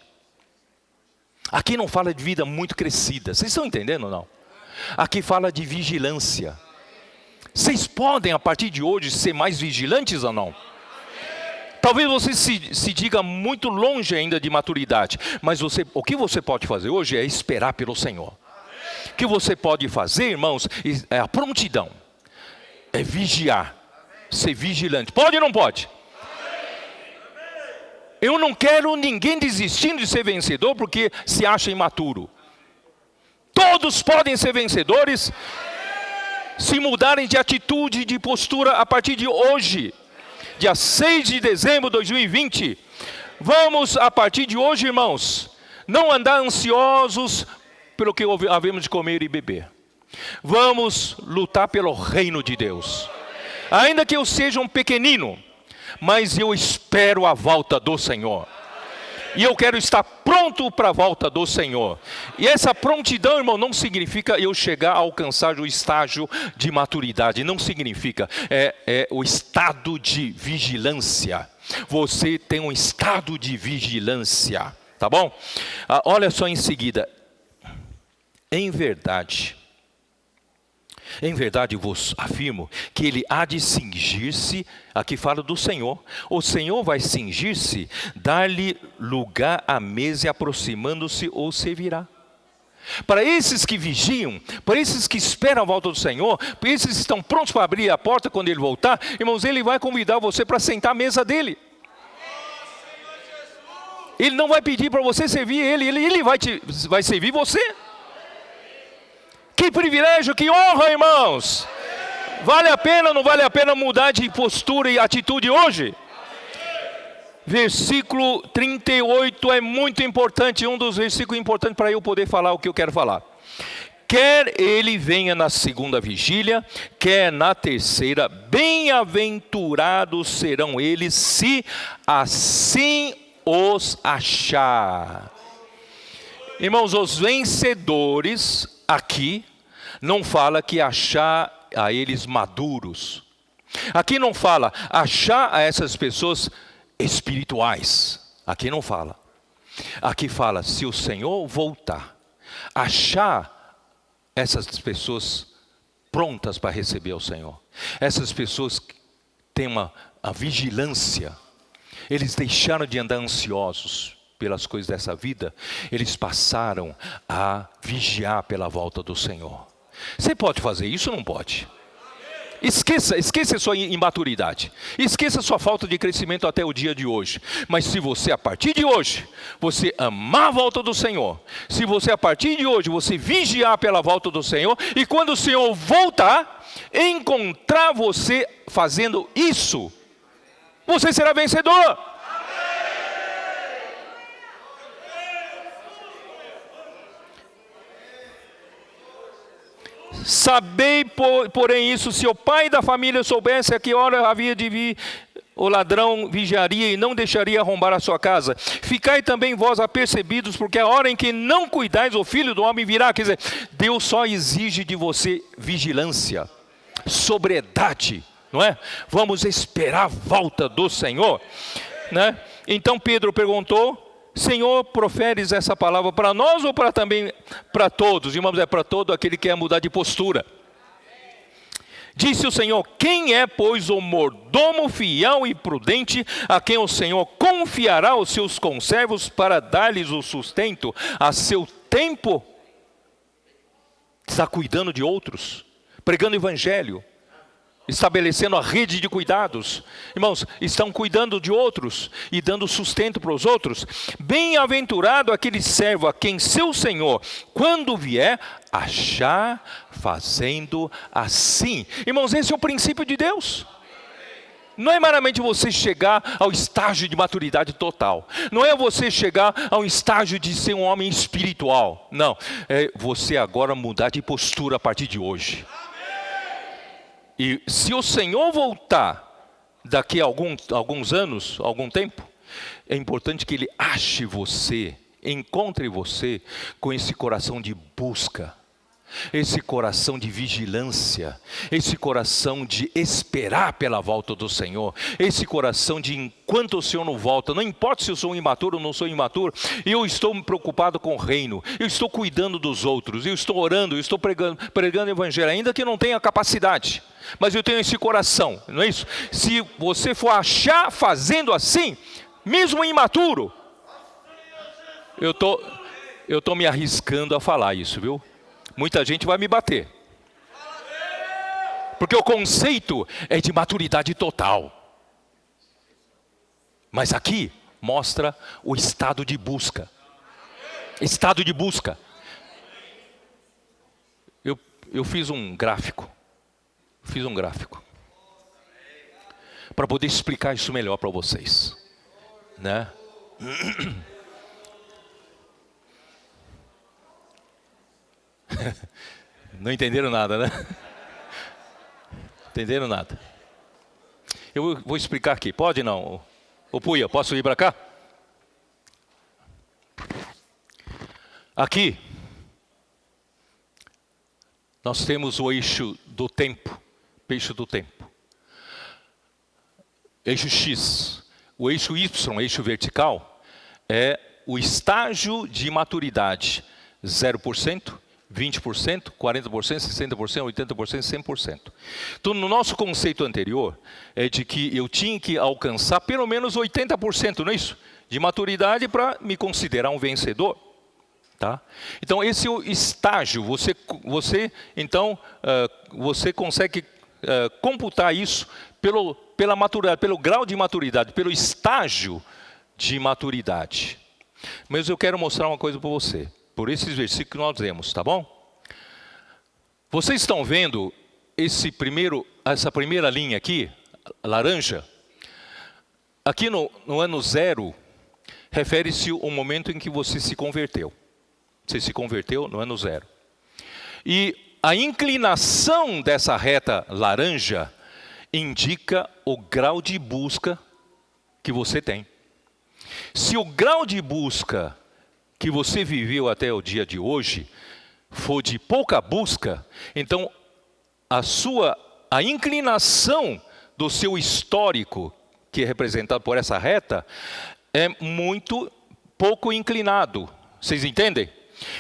Aqui não fala de vida muito crescida. Vocês estão entendendo ou não? Aqui fala de vigilância. Vocês podem, a partir de hoje, ser mais vigilantes ou não? Talvez você se diga muito longe ainda de maturidade, mas o que você pode fazer hoje é esperar pelo Senhor. O que você pode fazer, irmãos, é a prontidão, é vigiar, ser vigilante. Pode ou não pode? Eu não quero ninguém desistindo de ser vencedor porque se acha imaturo. Todos podem ser vencedores se mudarem de atitude, de postura a partir de hoje, dia 6 de dezembro de 2020. Vamos, a partir de hoje, irmãos, não andar ansiosos pelo que havemos de comer e beber. Vamos lutar pelo reino de Deus. Ainda que eu seja um pequenino, mas eu espero a volta do Senhor. E eu quero estar pronto para a volta do Senhor. E essa prontidão, irmão, não significa eu chegar a alcançar o estágio de maturidade. Não significa. É o estado de vigilância. Você tem um estado de vigilância. Tá bom? Olha só em seguida. Em verdade vos afirmo que ele há de cingir-se, aqui fala do Senhor, o Senhor vai cingir-se, dar-lhe lugar à mesa e aproximando-se ou servirá. Para esses que vigiam, para esses que esperam a volta do Senhor, para esses que estão prontos para abrir a porta quando Ele voltar, irmãos, Ele vai convidar você para sentar à mesa dEle. Ele não vai pedir para você servir Ele vai servir você. Que privilégio, que honra, irmãos! Vale a pena ou não vale a pena mudar de postura e atitude hoje? Versículo 38 é muito importante, um dos versículos importantes para eu poder falar o que eu quero falar. Quer ele venha na segunda vigília, quer na terceira, bem-aventurados serão eles, se assim os achar. Irmãos, os vencedores aqui não fala que achar a eles maduros. Aqui não fala achar a essas pessoas espirituais. Aqui não fala. Aqui fala, se o Senhor voltar, achar essas pessoas prontas para receber o Senhor. Essas pessoas que têm a vigilância. Eles deixaram de andar ansiosos pelas coisas dessa vida. Eles passaram a vigiar pela volta do Senhor. Você pode fazer isso ou não pode? Esqueça sua imaturidade. Esqueça sua falta de crescimento até o dia de hoje. Mas se você, a partir de hoje, você amar a volta do Senhor, se você, a partir de hoje, você vigiar pela volta do Senhor, e quando o Senhor voltar, encontrar você fazendo isso, você será vencedor. Sabei, porém, isso, se o pai da família soubesse a que hora havia de vir, o ladrão vigiaria e não deixaria arrombar a sua casa. Ficai também vós apercebidos, porque a hora em que não cuidais, o Filho do Homem virá. Quer dizer, Deus só exige de você vigilância, sobriedade, não é? Vamos esperar a volta do Senhor, né? Então Pedro perguntou: Senhor, proferes essa palavra para nós ou também para todos? Irmãos, é para todo aquele que quer mudar de postura. Disse o Senhor: quem é, pois, o mordomo fiel e prudente, a quem o Senhor confiará os seus conservos para dar-lhes o sustento a seu tempo? Está cuidando de outros, pregando o evangelho, estabelecendo a rede de cuidados. Irmãos, estão cuidando de outros e dando sustento para os outros. Bem-aventurado aquele servo a quem seu Senhor, quando vier, achar fazendo assim. Irmãos, esse é o princípio de Deus. Não é meramente você chegar ao estágio de maturidade total. Não é você chegar ao estágio de ser um homem espiritual. Não, é você agora mudar de postura a partir de hoje. E se o Senhor voltar daqui a alguns anos, algum tempo, é importante que Ele ache você, encontre você com esse coração de busca, esse coração de vigilância, esse coração de esperar pela volta do Senhor, esse coração de enquanto o Senhor não volta, não importa se eu sou imaturo ou não sou imaturo, eu estou preocupado com o reino, eu estou cuidando dos outros, eu estou orando, eu estou pregando o evangelho, ainda que eu não tenha capacidade, mas eu tenho esse coração, não é isso? Se você for achar fazendo assim, mesmo imaturo, eu estou me arriscando a falar isso, viu? Muita gente vai me bater, porque o conceito é de maturidade total. Mas aqui mostra o estado de busca. Estado de busca. Eu fiz um gráfico. Para poder explicar isso melhor para vocês, né? Não entenderam nada, né? Entenderam nada. Eu vou explicar aqui. Pode não? Ô Puia, posso ir para cá? Aqui nós temos o eixo do tempo. Eixo do tempo. Eixo X. O eixo Y, eixo vertical, é o estágio de maturidade. 0%. 20%, 40%, 60%, 80%, 100%. Então, no nosso conceito anterior, é de que eu tinha que alcançar pelo menos 80%, não é isso? De maturidade para me considerar um vencedor. Tá? Então esse é o estágio. Você consegue computar isso pela maturidade, pelo grau de maturidade, pelo estágio de maturidade. Mas eu quero mostrar uma coisa para você, por esses versículos que nós lemos, tá bom? Vocês estão vendo essa primeira linha aqui, laranja? Aqui no ano 0, refere-se ao momento em que você se converteu. Você se converteu no ano 0. E a inclinação dessa reta laranja indica o grau de busca que você tem. Se o grau de busca que você viveu até o dia de hoje for de pouca busca, então a inclinação do seu histórico, que é representado por essa reta, é muito pouco inclinado. Vocês entendem?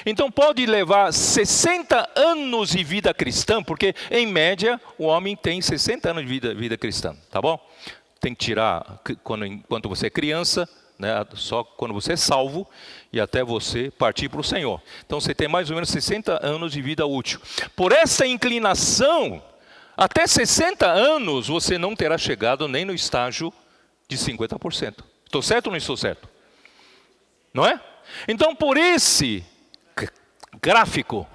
Então pode levar 60 anos de vida cristã, porque em média o homem tem 60 anos de vida cristã, tá bom? Tem que tirar enquanto você é criança, né, só quando você é salvo e até você partir para o Senhor. Então você tem mais ou menos 60 anos de vida útil. Por essa inclinação, até 60 anos você não terá chegado nem no estágio de 50%. Estou certo ou não estou certo? Não é? Então por esse gráfico,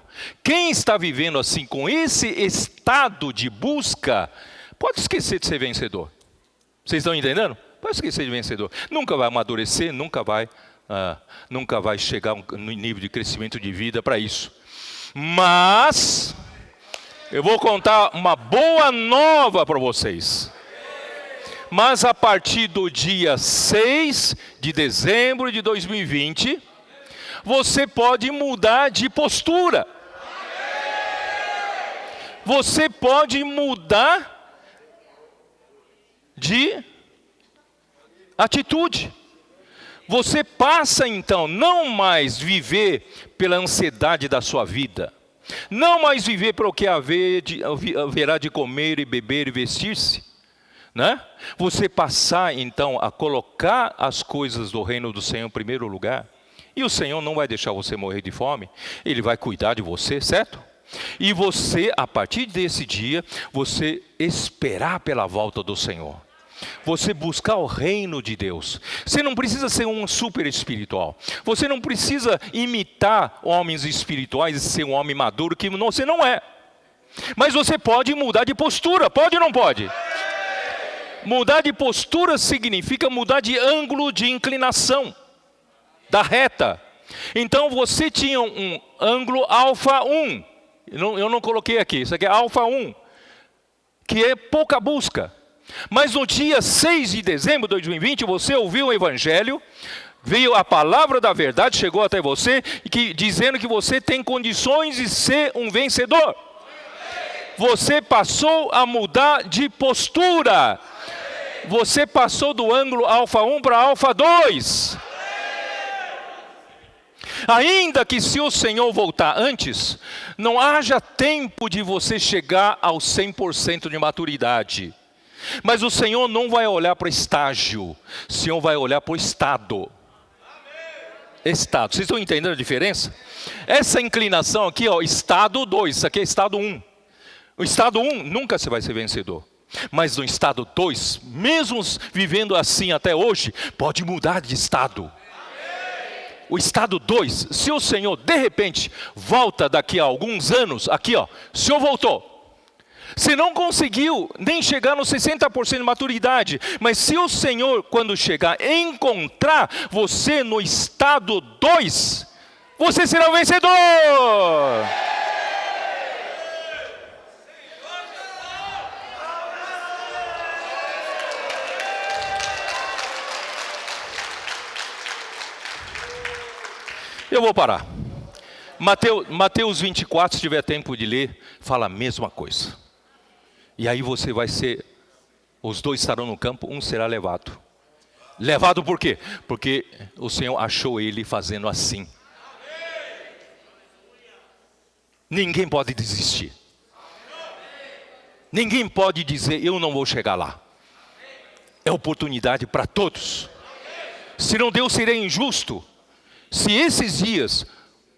quem está vivendo assim, com esse estado de busca, pode esquecer de ser vencedor. Vocês estão entendendo? Pode esquecer de vencedor. Nunca vai amadurecer, nunca vai chegar no nível de crescimento de vida para isso. Mas eu vou contar uma boa nova para vocês. Mas a partir do dia 6 de dezembro de 2020, você pode mudar de postura. Você pode mudar de atitude. Você passa então não mais viver pela ansiedade da sua vida, não mais viver pelo que haverá de comer e beber e vestir-se, né? Você passar então a colocar as coisas do reino do Senhor em primeiro lugar. E o Senhor não vai deixar você morrer de fome, Ele vai cuidar de você, certo? E você, a partir desse dia, você esperar pela volta do Senhor. Você buscar o reino de Deus. Você não precisa ser um super espiritual. Você não precisa imitar homens espirituais e ser um homem maduro, que você não é. Mas você pode mudar de postura, pode ou não pode? Mudar de postura significa mudar de ângulo de inclinação da reta. Então você tinha um ângulo alfa 1. Eu não coloquei aqui, isso aqui é alfa 1, que é pouca busca. Mas no dia 6 de dezembro de 2020, você ouviu o evangelho, veio a palavra da verdade, chegou até você, dizendo que você tem condições de ser um vencedor. Você passou a mudar de postura. Você passou do ângulo alfa 1 para alfa 2. Ainda que se o Senhor voltar antes, não haja tempo de você chegar ao 100% de maturidade. Mas o Senhor não vai olhar para o estágio, o Senhor vai olhar para o estado. Estado, vocês estão entendendo a diferença? Essa inclinação aqui, ó, estado 2, isso aqui é estado 1. O estado 1, nunca você vai ser vencedor. Mas no estado 2, mesmo vivendo assim até hoje, pode mudar de estado. O estado 2, se o Senhor de repente volta daqui a alguns anos, aqui ó, o Senhor voltou. Você não conseguiu nem chegar nos 60% de maturidade, mas se o Senhor, quando chegar, encontrar você no estado 2, você será o vencedor. Eu vou parar. Mateus 24, se tiver tempo de ler, fala a mesma coisa. E aí você vai ser, os dois estarão no campo, um será levado. Levado por quê? Porque o Senhor achou ele fazendo assim. Ninguém pode desistir. Ninguém pode dizer, eu não vou chegar lá. É oportunidade para todos. Senão Deus seria injusto. Se esses dias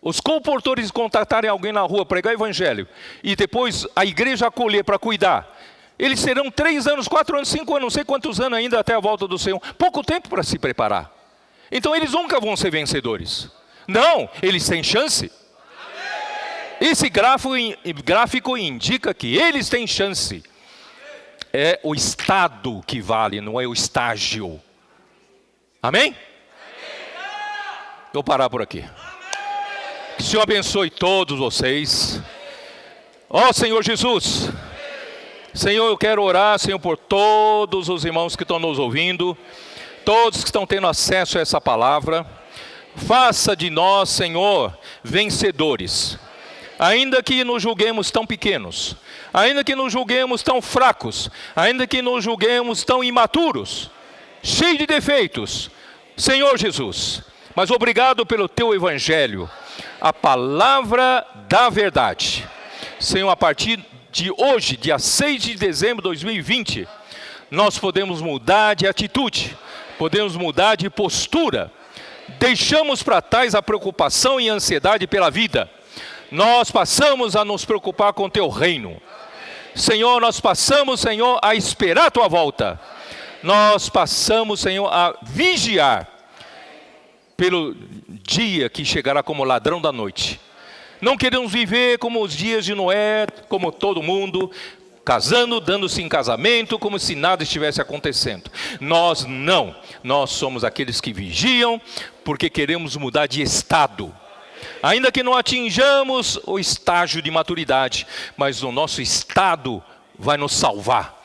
os comportores contratarem alguém na rua, pregar o evangelho, e depois a igreja acolher para cuidar, eles serão 3 anos, 4 anos, 5 anos, não sei quantos anos ainda até a volta do Senhor. Pouco tempo para se preparar. Então eles nunca vão ser vencedores. Não, eles têm chance. Esse gráfico indica que eles têm chance. É o estado que vale, não é o estágio. Amém? Vou parar por aqui. Que o Senhor abençoe todos vocês. Ó Senhor Jesus. Senhor, eu quero orar, Senhor, por todos os irmãos que estão nos ouvindo, todos que estão tendo acesso a essa palavra. Faça de nós, Senhor, vencedores. Ainda que nos julguemos tão pequenos, ainda que nos julguemos tão fracos, ainda que nos julguemos tão imaturos, cheios de defeitos, Senhor Jesus, mas obrigado pelo teu evangelho, a palavra da verdade. Senhor, a partir de hoje, dia 6 de dezembro de 2020, nós podemos mudar de atitude, podemos mudar de postura, deixamos para trás a preocupação e a ansiedade pela vida, nós passamos a nos preocupar com o teu reino. Senhor, nós passamos, Senhor, a esperar a tua volta, nós passamos, Senhor, a vigiar pelo dia que chegará como ladrão da noite. Não queremos viver como os dias de Noé, como todo mundo, casando, dando-se em casamento, como se nada estivesse acontecendo. Nós não, nós somos aqueles que vigiam, porque queremos mudar de estado. Ainda que não atinjamos o estágio de maturidade, mas o nosso estado vai nos salvar,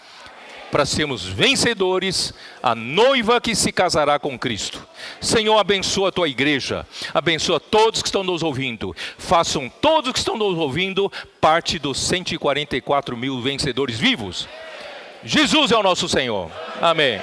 para sermos vencedores, a noiva que se casará com Cristo. Senhor, abençoa a tua igreja, abençoa todos que estão nos ouvindo, façam todos que estão nos ouvindo parte dos 144 mil vencedores vivos. Jesus é o nosso Senhor. Amém.